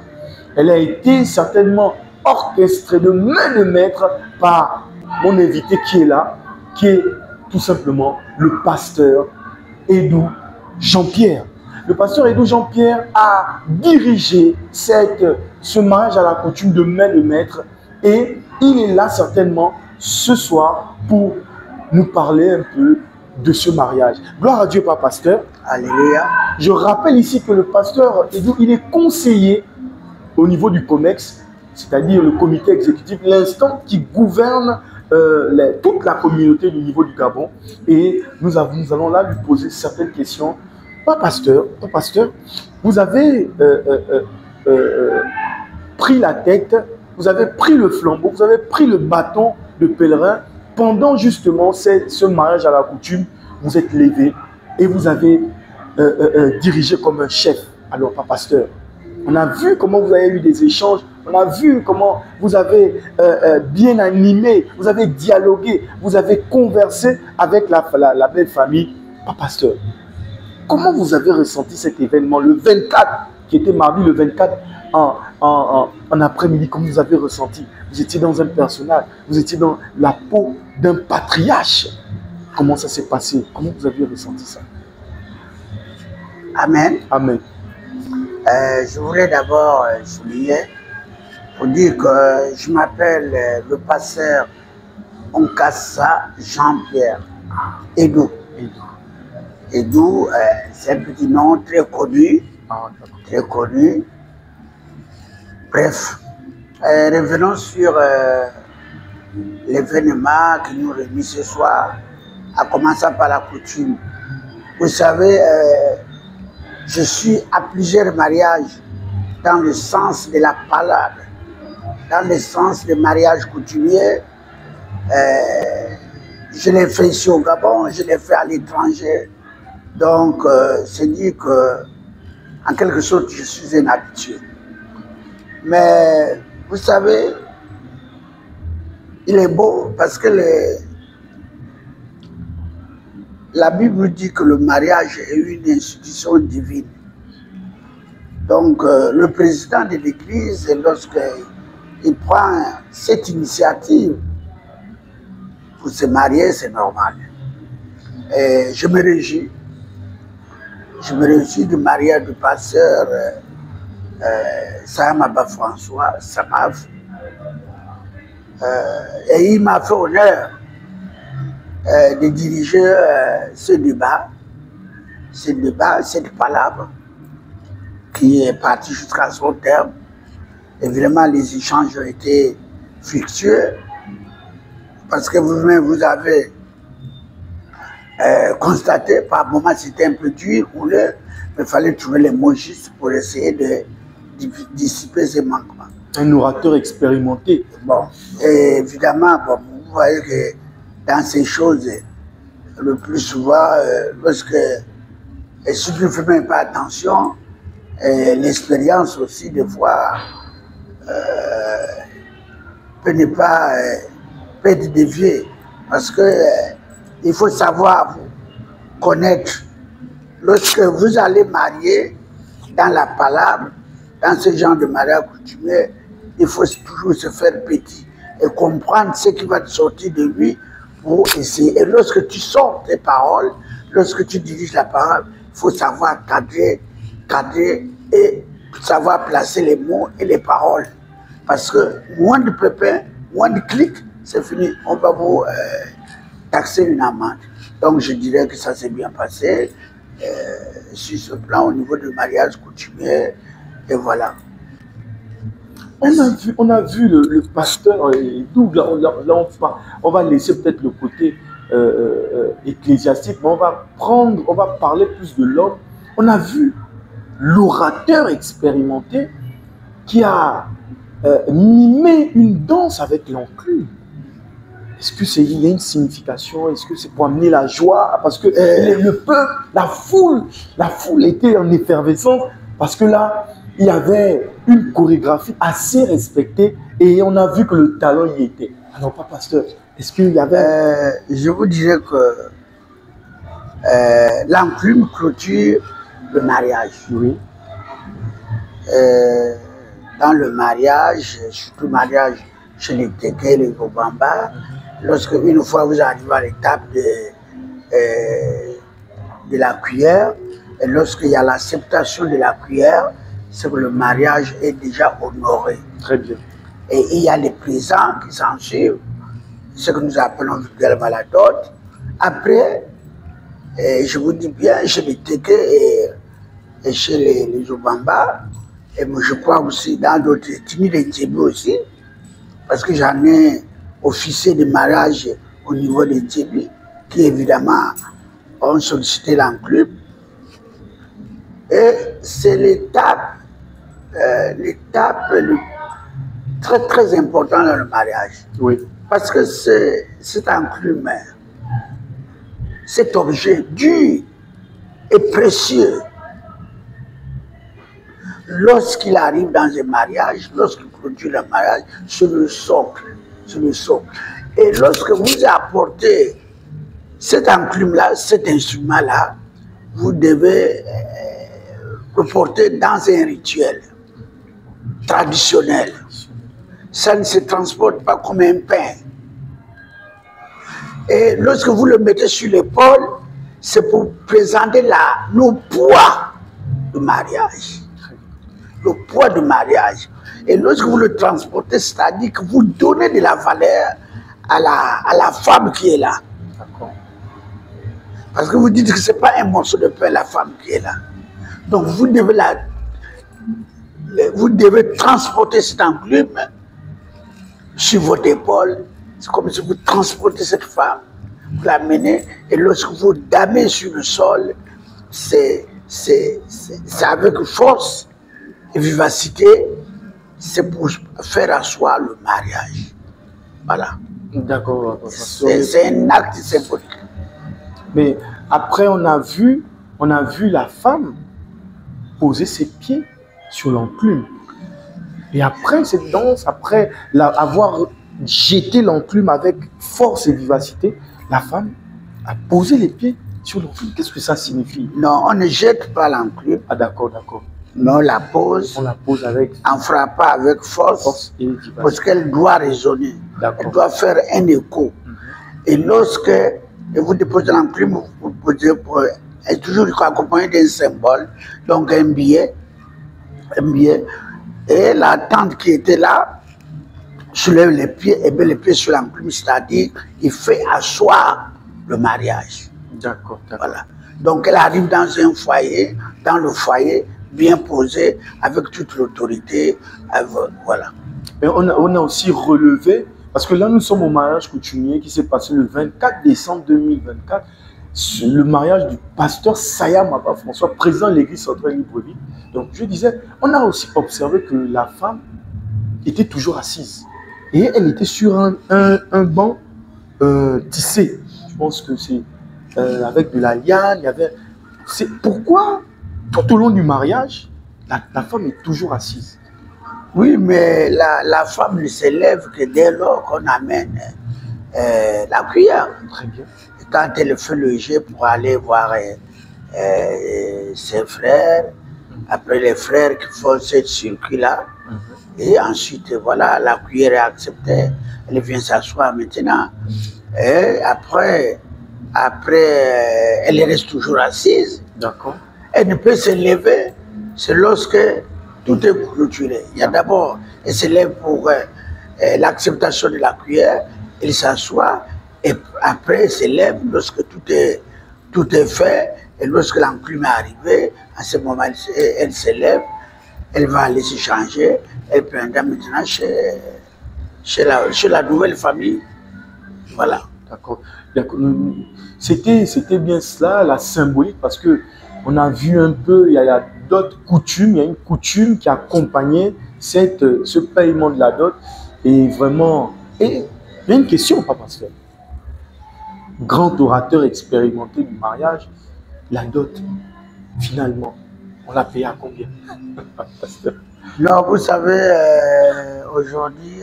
elle a été certainement orchestrée de main de maître par mon invité qui est là, qui est tout simplement le pasteur Edou Jean-Pierre. Le pasteur Edou Jean-Pierre a dirigé ce mariage à la coutume de main de maître et il est là certainement ce soir pour nous parler un peu de ce mariage. Gloire à Dieu, pas pasteur. Alléluia. Je rappelle ici que le pasteur Edou, il est conseiller au niveau du COMEX, c'est-à-dire le comité exécutif, l'instant qui gouverne toute la communauté du niveau du Gabon. Et nous allons là lui poser certaines questions. Pas pasteur, vous avez pris la tête, vous avez pris le flambeau, vous avez pris le bâton de pèlerin. Pendant justement ce mariage à la coutume, vous êtes levé et vous avez dirigé comme un chef. Alors, pas pasteur, on a vu comment vous avez eu des échanges, on a vu comment vous avez bien animé, vous avez dialogué, vous avez conversé avec la belle famille. Pas pasteur, comment vous avez ressenti cet événement, le 24, qui était mardi, le 24 en après-midi, comment vous avez ressenti? Vous étiez dans un personnage, vous étiez dans la peau d'un patriarche. Comment ça s'est passé? Comment vous avez ressenti ça? Amen. Amen. Je voulais d'abord souligner pour dire que je m'appelle le pasteur Onkassa Jean-Pierre Edou. Edou, c'est un petit nom très connu. Très connu. Bref, revenons sur l'événement qui nous réunit ce soir, en commençant par la coutume. Vous savez, je suis à plusieurs mariages dans le sens de la parole, dans le sens de mariage coutumier. Je l'ai fait ici au Gabon, je l'ai fait à l'étranger. Donc, c'est dit que, en quelque sorte, je suis un habitué. Mais, vous savez, il est beau parce que la Bible dit que le mariage est une institution divine. Donc, le président de l'Église, lorsqu'il prend cette initiative pour se marier, c'est normal. Et je me réjouis. Je me réjouis du mariage du pasteur Sahamaba François Samav. Et il m'a fait honneur de diriger ce débat, cette palabre qui est partie jusqu'à son terme. Évidemment, les échanges ont été fructueux parce que vous-même, vous avez constaté, par moments c'était un peu dur, mais il fallait trouver les mots justes pour essayer de dissiper ces manquements. Un orateur expérimenté. Bon, et évidemment, bon, vous voyez que dans ces choses, le plus souvent, lorsque, et si tu ne fais même pas attention, l'expérience aussi, des fois, peut ne pas peut être déviée. Parce que il faut savoir connaître. Lorsque vous allez marier dans la palabre, dans ce genre de mariage coutumier, il faut toujours se faire petit et comprendre ce qui va te sortir de lui pour essayer. Et lorsque tu sors tes paroles, lorsque tu diriges la parole, il faut savoir cadrer et savoir placer les mots et les paroles. Parce que moins de pépins, moins de clics, c'est fini. On va vous taxer une amende. Donc je dirais que ça s'est bien passé sur ce plan au niveau du mariage coutumier. Et voilà. On a vu le pasteur et tout. Là, on va laisser peut-être le côté ecclésiastique, mais on va parler plus de l'homme. On a vu l'orateur expérimenté qui a mimé une danse avec l'enclume. Est-ce que il y a une signification? Est-ce que c'est pour amener la joie? Parce que le peuple, la foule était en effervescence parce que là, il y avait une chorégraphie assez respectée et on a vu que le talent y était. Alors, pas pasteur, est-ce qu'il y avait... je vous dirais que l'enclume clôture le mariage. Oui. Dans le mariage, surtout le mariage chez les Teke et les Gobamba, lorsque une fois vous arrivez à l'étape de la cuillère, et lorsqu'il y a l'acceptation de la cuillère, c'est que le mariage est déjà honoré. Très bien. Et il y a les présents qui s'en suivent, ce que nous appelons vulgairement la dot. Après, je vous dis bien, chez les Teke et chez les Obamba, et moi je crois aussi dans d'autres ethnies, les Djébé aussi, parce que j'en ai officié de mariage au niveau des Djébé, qui évidemment ont sollicité l'enclume. Et c'est l'étape très très importante dans le mariage. Oui. Parce que cet enclume, cet objet dur et précieux, lorsqu'il arrive dans un mariage, lorsqu'il produit le mariage, c'est le socle. Et lorsque vous apportez cet enclume-là, cet instrument-là, vous devez le porter dans un rituel traditionnel. Ça ne se transporte pas comme un pain. Et lorsque vous le mettez sur l'épaule, c'est pour présenter le poids du mariage. Le poids du mariage. Et lorsque vous le transportez, c'est-à-dire que vous donnez de la valeur à la femme qui est là. Parce que vous dites que ce n'est pas un morceau de pain, la femme qui est là. Donc vous devez transporter cette enclume sur votre épaule. C'est comme si vous transportez cette femme, vous l'amenez, et lorsque vous damez sur le sol, c'est avec force et vivacité, c'est pour faire asseoir le mariage. Voilà. D'accord. C'est un acte symbolique. Mais après, on a vu la femme poser ses pieds sur l'enclume. Et après cette danse, après avoir jeté l'enclume avec force et vivacité, la femme a posé les pieds sur l'enclume. Qu'est-ce que ça signifie? Non, on ne jette pas l'enclume. Ah d'accord. Mais on la pose. On la pose avec... En frappant avec force et vivacité. Parce qu'elle doit résonner. Elle doit faire un écho. Et lorsque vous déposez l'enclume, vous posez elle est toujours accompagnée d'un symbole, donc un billet. bien. Et la tante qui était là soulève les pieds, et bien les pieds sur l'enclume, c'est-à-dire il fait asseoir le mariage. D'accord, d'accord. Voilà. Donc elle arrive dans un foyer, dans le foyer, bien posé, avec toute l'autorité. Voilà. Et on a aussi relevé, parce que là nous sommes au mariage coutumier qui s'est passé le 24 décembre 2024, le mariage du pasteur Saya Maba François, président de l'église centrale Libreville. Donc je disais, on a aussi observé que la femme était toujours assise. Et elle était sur un banc tissé. Je pense que c'est avec de la liane. Il y avait... C'est pourquoi, tout au long du mariage, la femme est toujours assise. Oui, mais la femme ne s'élève que dès lors qu'on amène la cuillère. Très bien. Et quand elle fait le jet pour aller voir ses frères, après les frères qui font ce circuit-là, et ensuite, voilà, la cuillère est acceptée, elle vient s'asseoir maintenant. Et après, elle reste toujours assise. D'accord. Elle ne peut se lever, c'est lorsque tout est clôturé. Il y a d'abord, elle se lève pour l'acceptation de la cuillère, elle s'assoit, et après elle se lève lorsque tout est fait, et lorsque l'enclume est arrivé, à ce moment elle se lève, elle va aller se changer, elle prendra maintenant chez la nouvelle famille. Voilà. D'accord. C'était bien cela, la symbolique, parce que on a vu un peu, il y a d'autres coutumes, il y a une coutume qui accompagnait ce paiement de la dot. Et vraiment, et il y a une question, Papa Pasteur. Grand orateur expérimenté du mariage, la dot, finalement, on l'a payé à combien? Non, vous savez, aujourd'hui,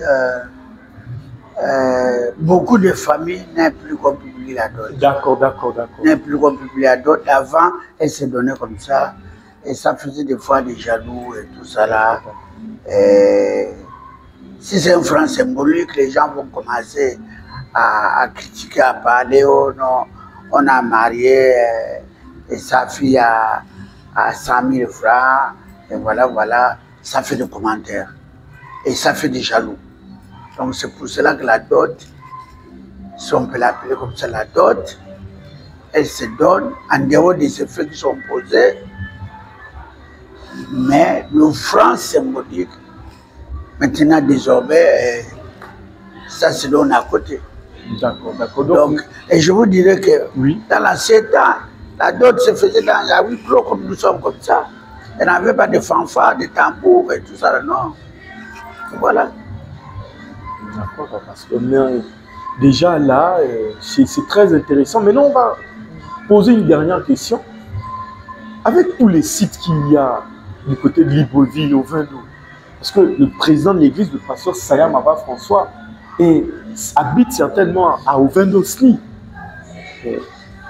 beaucoup de familles n'aiment plus qu'on publie la dot. D'accord. N'aiment plus qu'on publie la dot. Avant, elle se donnait comme ça. Et ça faisait des fois des jaloux et tout ça là. Et si c'est un franc symbolique, les gens vont commencer à critiquer, à parler. Oh non, on a marié et sa fille à 100 000 francs. Et voilà, ça fait des commentaires. Et ça fait des jaloux. Donc c'est pour cela que la dot, si on peut l'appeler comme ça, la dot, elle se donne en dehors des effets qui sont posés, mais le franc symbolique, maintenant désormais, ça se donne à côté. D'accord. Donc, et je vous dirais que oui, dans l'ancien temps, la dot se faisait dans la huis clos comme nous sommes comme ça. Elle n'avait pas de fanfare, de tambour et tout ça, non. Voilà. D'accord, parce que déjà là, c'est très intéressant. Maintenant, on va poser une dernière question. Avec tous les sites qu'il y a du côté de Libreville, au Vin-d'Eau, parce que le président de l'église, le pasteur Saya Maba François, habite certainement à Ovendo-Sli.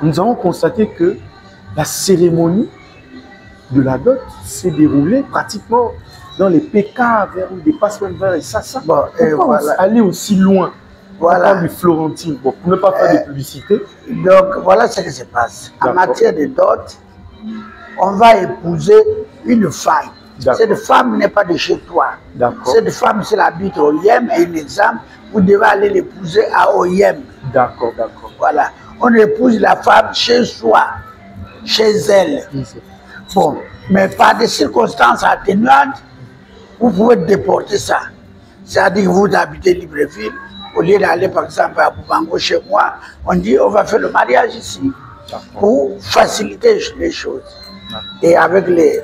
Nous avons constaté que la cérémonie de la dot s'est déroulée pratiquement dans les PK, vers des passements vers les Sassa. Bon, voilà. Aller aussi loin. Voilà. Du Florentine, bon, pour ne pas faire de publicité. Donc, voilà ce qui se passe. En matière de dot, on va épouser une femme. Cette femme n'est pas de chez toi. Cette femme, si elle habite au Oyem, un exemple, vous devez aller l'épouser à Oyem. D'accord. Voilà. On épouse la femme chez soi, chez elle. Bon, mais par des circonstances atténuantes, vous pouvez déporter ça. C'est-à-dire que vous habitez Libreville, au lieu d'aller par exemple à Boubango chez moi, on dit on va faire le mariage ici pour faciliter les choses. Et avec les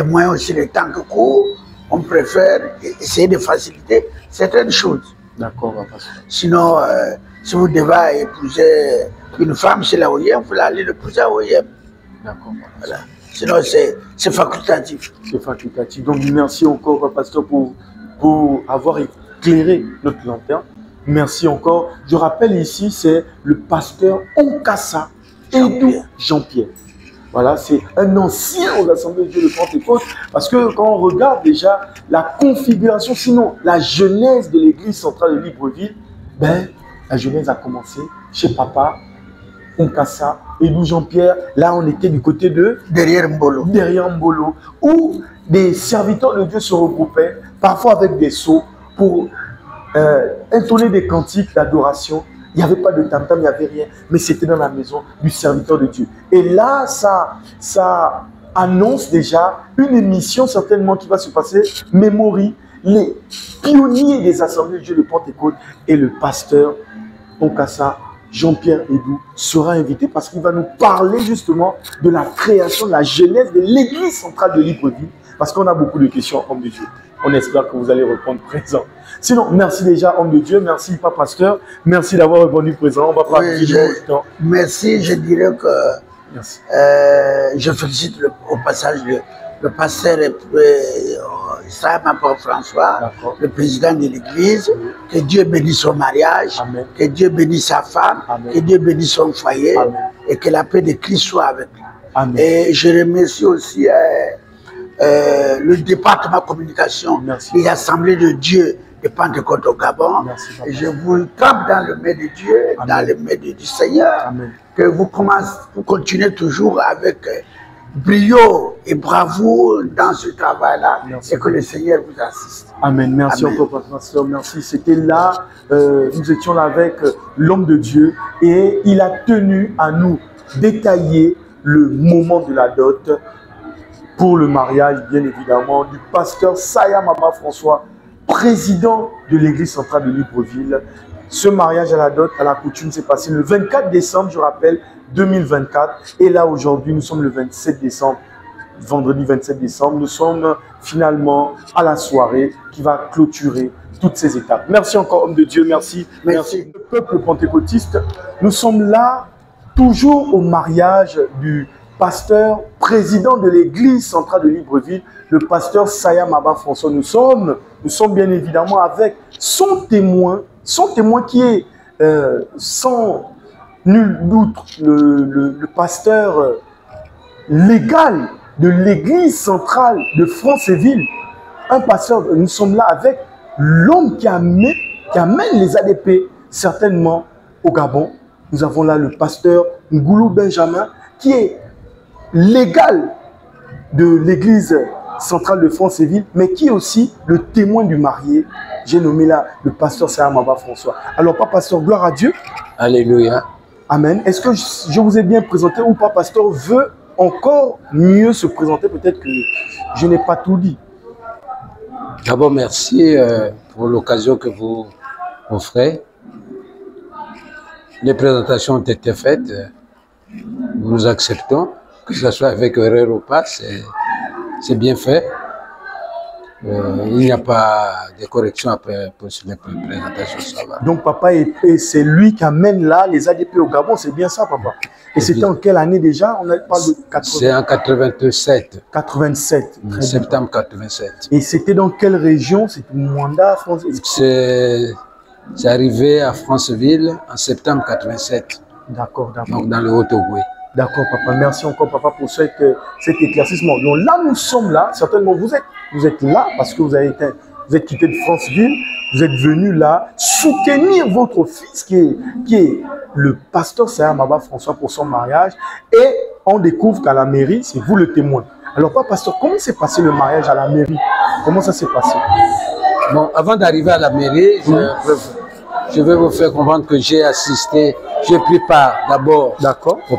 moyens aussi, le temps que court, on préfère essayer de faciliter certaines choses. D'accord. Sinon, si vous devez épouser une femme chez la OIM, vous allez l'épouser à OIM. D'accord. Voilà. Sinon, c'est facultatif. C'est facultatif. Donc, merci encore, pasteur, pour avoir éclairé notre lanterne. Merci encore. Je rappelle ici, c'est le pasteur Onkassa Edou Jean-Pierre. Voilà, c'est un ancien aux Assemblées de Dieu de Pentecôte. Parce que quand on regarde déjà la configuration, sinon la genèse de l'église centrale de Libreville, la genèse a commencé chez papa Onkassa Edou Jean-Pierre, là on était du côté de Derrière Mbolo. derrière Mbolo, où des serviteurs de Dieu se regroupaient, parfois avec des seaux, pour intonner des cantiques d'adoration. Il n'y avait pas de tam-tam, il n'y avait rien, mais c'était dans la maison du serviteur de Dieu. Et là, ça annonce déjà une émission certainement qui va se passer, Mémorie, les pionniers des assemblées de Dieu de Pentecôte et le pasteur Onkassa, Jean-Pierre Edou, sera invité parce qu'il va nous parler justement de la création, de la genèse de l'église centrale de Libreville, parce qu'on a beaucoup de questions, homme de Dieu. On espère que vous allez répondre présent. Sinon, merci déjà, homme de Dieu, merci, pas pasteur, merci d'avoir répondu présent. On va pas Oui, merci, je dirais que je félicite au passage le pasteur Papa François, le président de l'église, que Dieu bénisse son mariage, Amen. Que Dieu bénisse sa femme, Amen. Que Dieu bénisse son foyer, Amen. Et que la paix de Christ soit avec lui. Amen. Et je remercie aussi le département communication des assemblées de Dieu de Pentecôte au Gabon. Merci, et je vous trempe dans le main de Dieu, Amen. Dans le main du Seigneur, Amen. Que vous continuez toujours avec brio et bravoure dans ce travail-là et que le Seigneur vous assiste. Amen. Merci Amen. Encore, pasteur. Merci. C'était là, nous étions là avec l'homme de Dieu et il a tenu à nous détailler le moment de la dot pour le mariage, bien évidemment, du pasteur Sayamaba François, président de l'église centrale de Libreville. Ce mariage à la dot, à la coutume, s'est passé le 24 décembre, je rappelle, 2024. Et là, aujourd'hui, nous sommes le 27 décembre, vendredi 27 décembre. Nous sommes finalement à la soirée qui va clôturer toutes ces étapes. Merci encore, homme de Dieu. Merci. Merci. Le peuple pentecôtiste, nous sommes là toujours au mariage du pasteur, président de l'église centrale de Libreville, le pasteur Sayamaba François. Nous sommes bien évidemment avec son témoin qui est sans nul doute le pasteur légal de l'église centrale de Franceville. Un pasteur, nous sommes là avec l'homme qui amène les ADP certainement au Gabon. Nous avons là le pasteur Ngoulou Benjamin qui est légal de l'église centrale de Franceville, mais qui est aussi le témoin du marié. J'ai nommé là le pasteur Sayamaba François. Alors, pas pasteur, gloire à Dieu. Alléluia. Amen. Est-ce que je vous ai bien présenté ou pas, pasteur veut encore mieux se présenter? Peut-être que je n'ai pas tout dit. D'abord, merci pour l'occasion que vous offrez. Les présentations ont été faites. Nous acceptons. Que ce soit avec erreur ou pas, c'est bien fait. Il n'y a pas de correction après pour les présentations. Ça va. Donc papa, c'est lui qui amène là les ADP au Gabon, c'est bien ça papa? Et c'était en quelle année déjà? On parle de 80... C'est en 87. 87. Septembre 87. Et c'était dans quelle région? C'était Mwanda, Franceville? C'est arrivé à Franceville en septembre 87. D'accord, d'accord. Donc dans le Haut-Ogooué. D'accord, papa. Merci encore, papa, pour cet éclaircissement. Donc là, nous sommes là. Certainement, vous êtes là parce que vous êtes quitté de Franceville. Vous êtes venu là soutenir votre fils qui est le pasteur Sayamaba François pour son mariage. Et on découvre qu'à la mairie, c'est vous le témoin. Alors, pas pasteur, comment s'est passé le mariage à la mairie? Comment ça s'est passé? Bon, avant d'arriver à la mairie, je vais vous faire comprendre que j'ai assisté, j'ai pris part d'abord aux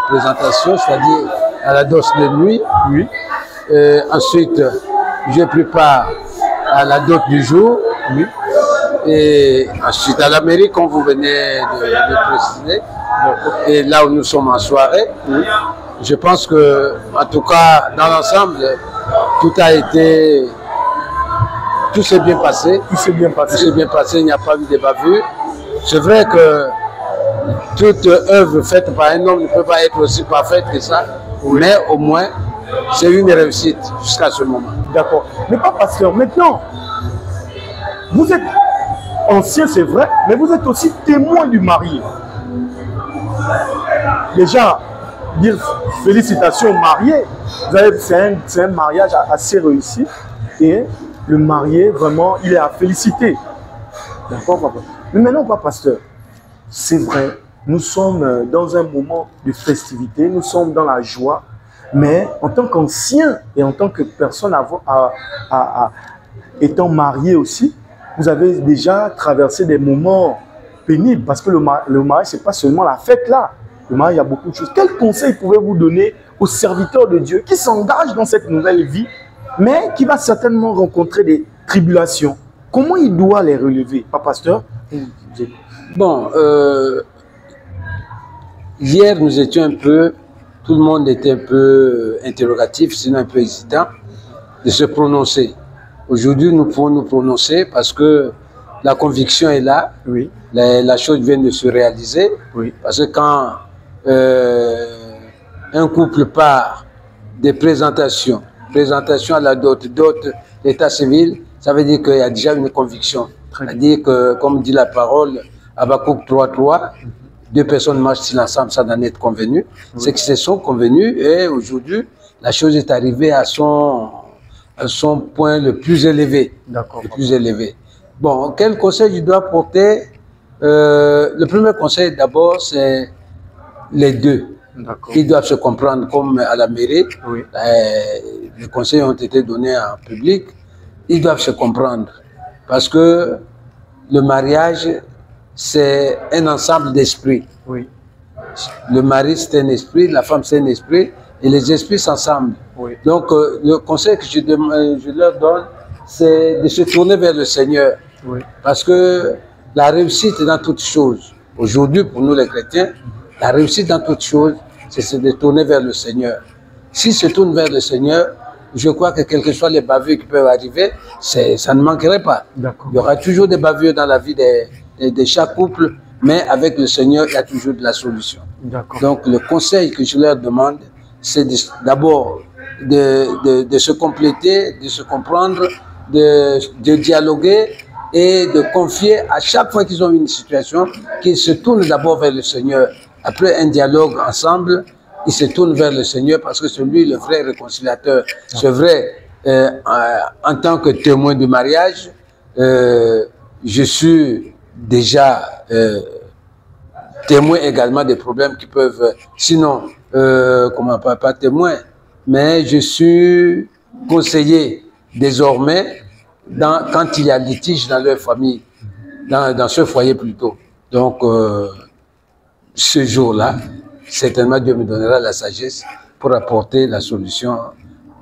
présentations, c'est-à-dire à la danse de nuit. Oui. Ensuite, j'ai pris part à la dot du jour. Oui. Et ensuite à la mairie, comme vous venez de préciser. Et là où nous sommes en soirée, oui. Je pense que, en tout cas, dans l'ensemble, tout s'est bien passé. Tout s'est bien passé. Tout s'est bien passé, il n'y a pas eu de bavure. C'est vrai que toute œuvre faite par un homme ne peut pas être aussi parfaite que ça, oui. Mais au moins, c'est une réussite jusqu'à ce moment. D'accord. Mais pas pasteur, maintenant, vous êtes ancien, c'est vrai, mais vous êtes aussi témoin du marié. Déjà, dire félicitations au marié. C'est un mariage assez réussi. Et le marié, vraiment, il est à féliciter. D'accord, papa? Mais maintenant, pas pasteur, c'est vrai, nous sommes dans un moment de festivité, nous sommes dans la joie, mais en tant qu'ancien et en tant que personne étant marié aussi, vous avez déjà traversé des moments pénibles parce que le mariage, ce n'est pas seulement la fête là. Le mariage, il y a beaucoup de choses. Quel conseil pouvez-vous donner aux serviteurs de Dieu qui s'engagent dans cette nouvelle vie, mais qui va certainement rencontrer des tribulations? Comment il doit les relever, pas pasteur? Bon, hier nous étions un peu, tout le monde était un peu interrogatif, sinon un peu hésitant de se prononcer. Aujourd'hui, nous pouvons nous prononcer parce que la conviction est là, oui. La chose vient de se réaliser, oui. Parce que quand un couple part des présentations à la dot, l'état civil, ça veut dire qu'il y a déjà une conviction. C'est-à-dire que, comme dit la parole, Habakkuk 3.3, deux personnes marchent ensemble, ça d'en être convenu. Oui. C'est qu'ils se sont convenus et aujourd'hui, la chose est arrivée à son point le plus élevé. Le plus élevé. Bon, quel conseil je dois porter? Le premier conseil d'abord, c'est les deux. Ils doivent se comprendre comme à la mairie. Oui. Les conseils ont été donnés en public. Ils doivent se comprendre parce que le mariage, c'est un ensemble d'esprits. Oui. Le mari, c'est un esprit, la femme, c'est un esprit, et les esprits s'ensemble. Oui. Donc, le conseil que je leur donne, c'est de se tourner vers le Seigneur. Oui. Parce que la réussite dans toutes choses, aujourd'hui, pour nous les chrétiens, la réussite dans toutes choses, c'est de tourner vers le Seigneur. S'ils se tournent vers le Seigneur, je crois que quelles que soient les bavures qui peuvent arriver, ça ne manquerait pas. Il y aura toujours des bavures dans la vie de chaque couple, mais avec le Seigneur, il y a toujours de la solution. Donc, le conseil que je leur demande, c'est d'abord de se compléter, de se comprendre, de dialoguer et de confier à chaque fois qu'ils ont une situation, qu'ils se tournent d'abord vers le Seigneur. Après un dialogue ensemble, ils se tournent vers le Seigneur parce que c'est lui le vrai réconciliateur. C'est vrai, en tant que témoin du mariage, je suis déjà témoin également des problèmes qui peuvent, sinon, comment pas témoin, mais je suis conseiller désormais quand il y a litige dans leur famille, dans ce foyer plutôt. Donc, ce jour-là, certainement Dieu me donnera la sagesse pour apporter la solution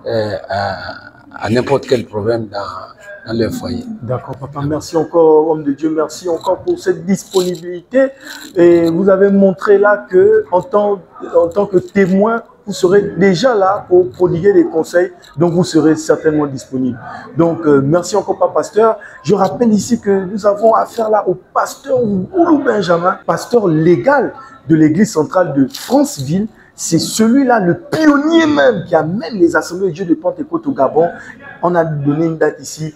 à n'importe quel problème dans leur foyer. D'accord, papa. Merci encore, homme de Dieu. Merci encore pour cette disponibilité. Et vous avez montré là que, en tant que témoin, vous serez déjà là pour prodiguer des conseils, donc vous serez certainement disponible. Donc, merci encore, papa pasteur. Je rappelle ici que nous avons affaire là au pasteur Oulou Benjamin, pasteur légal de l'église centrale de Franceville. C'est celui-là, le pionnier même, qui amène les assemblées de Dieu de Pentecôte au Gabon. On a donné une date ici,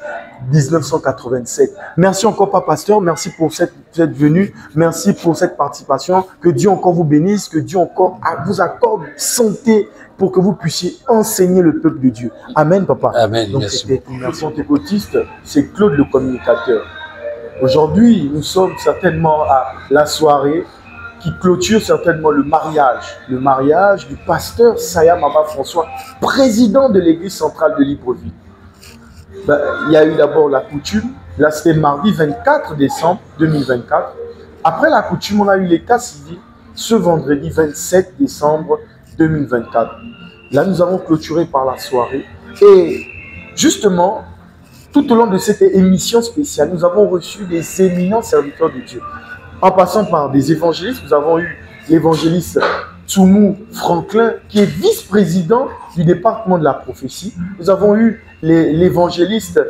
1987. Merci encore, papa pasteur. Merci pour cette venue. Merci pour cette participation. Que Dieu encore vous bénisse. Que Dieu encore vous accorde santé pour que vous puissiez enseigner le peuple de Dieu. Amen, papa. Amen. Donc, c'était Merci pentecôtiste. C'est Claude le communicateur. Aujourd'hui, nous sommes certainement à la soirée qui clôture certainement le mariage du pasteur Saya Maba François, président de l'église centrale de Libreville. Il y a eu d'abord la coutume, là c'était mardi 24 décembre 2024. Après la coutume, on a eu l'état civil ce vendredi 27 décembre 2024. Là, nous avons clôturé par la soirée. Et justement, tout au long de cette émission spéciale, nous avons reçu des éminents serviteurs de Dieu. En passant par des évangélistes, nous avons eu l'évangéliste Tsoumou Franklin, qui est vice-président du département de la prophétie. Nous avons eu l'évangéliste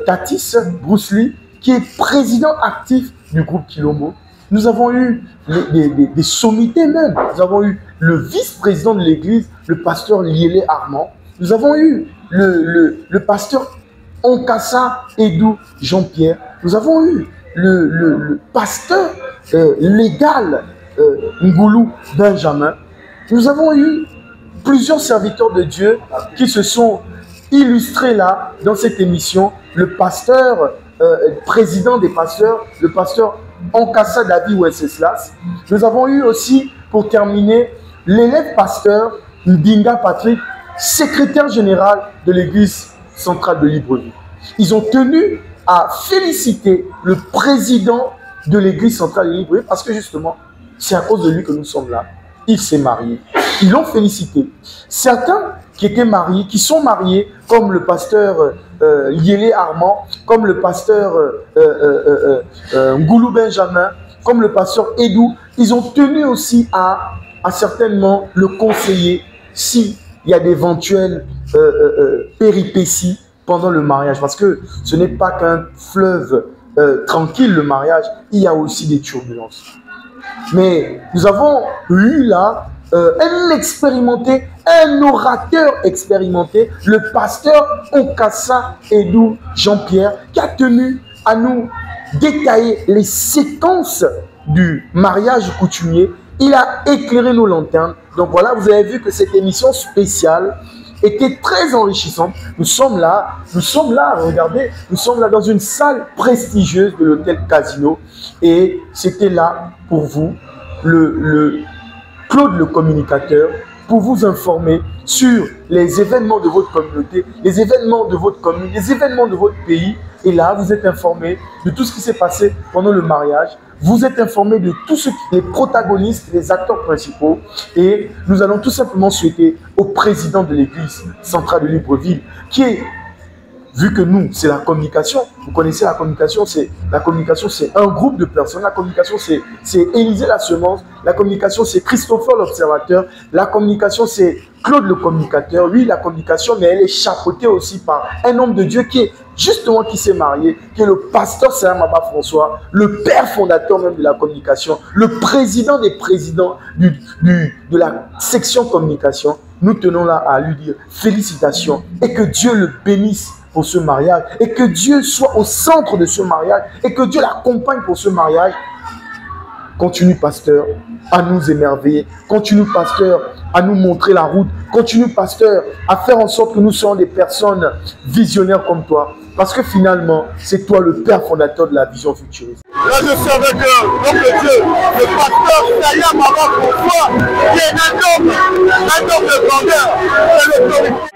Tatis Bruce Lee, qui est président actif du groupe Kilombo. Nous avons eu des sommités même. Nous avons eu le vice-président de l'église, le pasteur Liélé Armand. Nous avons eu le pasteur Onkassa Edou Jean-Pierre. Nous avons eu le pasteur légal Ngoulou Benjamin. Nous avons eu plusieurs serviteurs de Dieu qui se sont illustrés là dans cette émission. Le pasteur, président des pasteurs, le pasteur Onkassa David Wenceslas. Nous avons eu aussi, pour terminer, l'élève pasteur Ndinga Patrick, secrétaire général de l'église centrale de Libreville. Ils ont tenu à féliciter le président de l'église centrale de Libreville parce que justement, c'est à cause de lui que nous sommes là. Il s'est marié. Ils l'ont félicité. Certains qui étaient mariés, qui sont mariés, comme le pasteur Yélé Armand, comme le pasteur Ngoulou Benjamin, comme le pasteur Edou, ils ont tenu aussi à certainement le conseiller s'il y a d'éventuelles péripéties pendant le mariage. Parce que ce n'est pas qu'un fleuve tranquille, le mariage, il y a aussi des turbulences. Mais nous avons eu là un expérimenté, un orateur expérimenté, le pasteur Onkassa Edou Jean-Pierre, qui a tenu à nous détailler les séquences du mariage coutumier. Il a éclairé nos lanternes. Donc voilà, vous avez vu que cette émission spéciale était très enrichissante. Nous sommes là, regardez, nous sommes là dans une salle prestigieuse de l'hôtel Casino. Et c'était là pour vous, Claude le communicateur, pour vous informer sur les événements de votre communauté, les événements de votre commune, les événements de votre pays. Et là, vous êtes informé de tout ce qui s'est passé pendant le mariage. Vous êtes informé de tous les protagonistes, les acteurs principaux. Et nous allons tout simplement souhaiter au président de l'église centrale de Libreville, qui est, vu que nous, c'est la communication, vous connaissez la communication, c'est un groupe de personnes. La communication, c'est Élisée la semence. La communication, c'est Christopher l'observateur. La communication, c'est Claude le communicateur. Oui, la communication, mais elle est chapeautée aussi par un homme de Dieu qui est justement qui s'est marié, qui est le pasteur Salamaba François, le père fondateur même de la communication, le président des présidents de la section communication. Nous tenons là à lui dire félicitations et que Dieu le bénisse pour ce mariage et que Dieu soit au centre de ce mariage et que Dieu l'accompagne pour ce mariage. Continue, pasteur, à nous émerveiller. Continue, pasteur, à nous montrer la route. Continue, pasteur, à faire en sorte que nous soyons des personnes visionnaires comme toi. Parce que finalement, c'est toi le père fondateur de la vision futuriste. Là, je suis avec l'homme de Dieu, le pasteur Sayam François, qui est un homme de grandeur.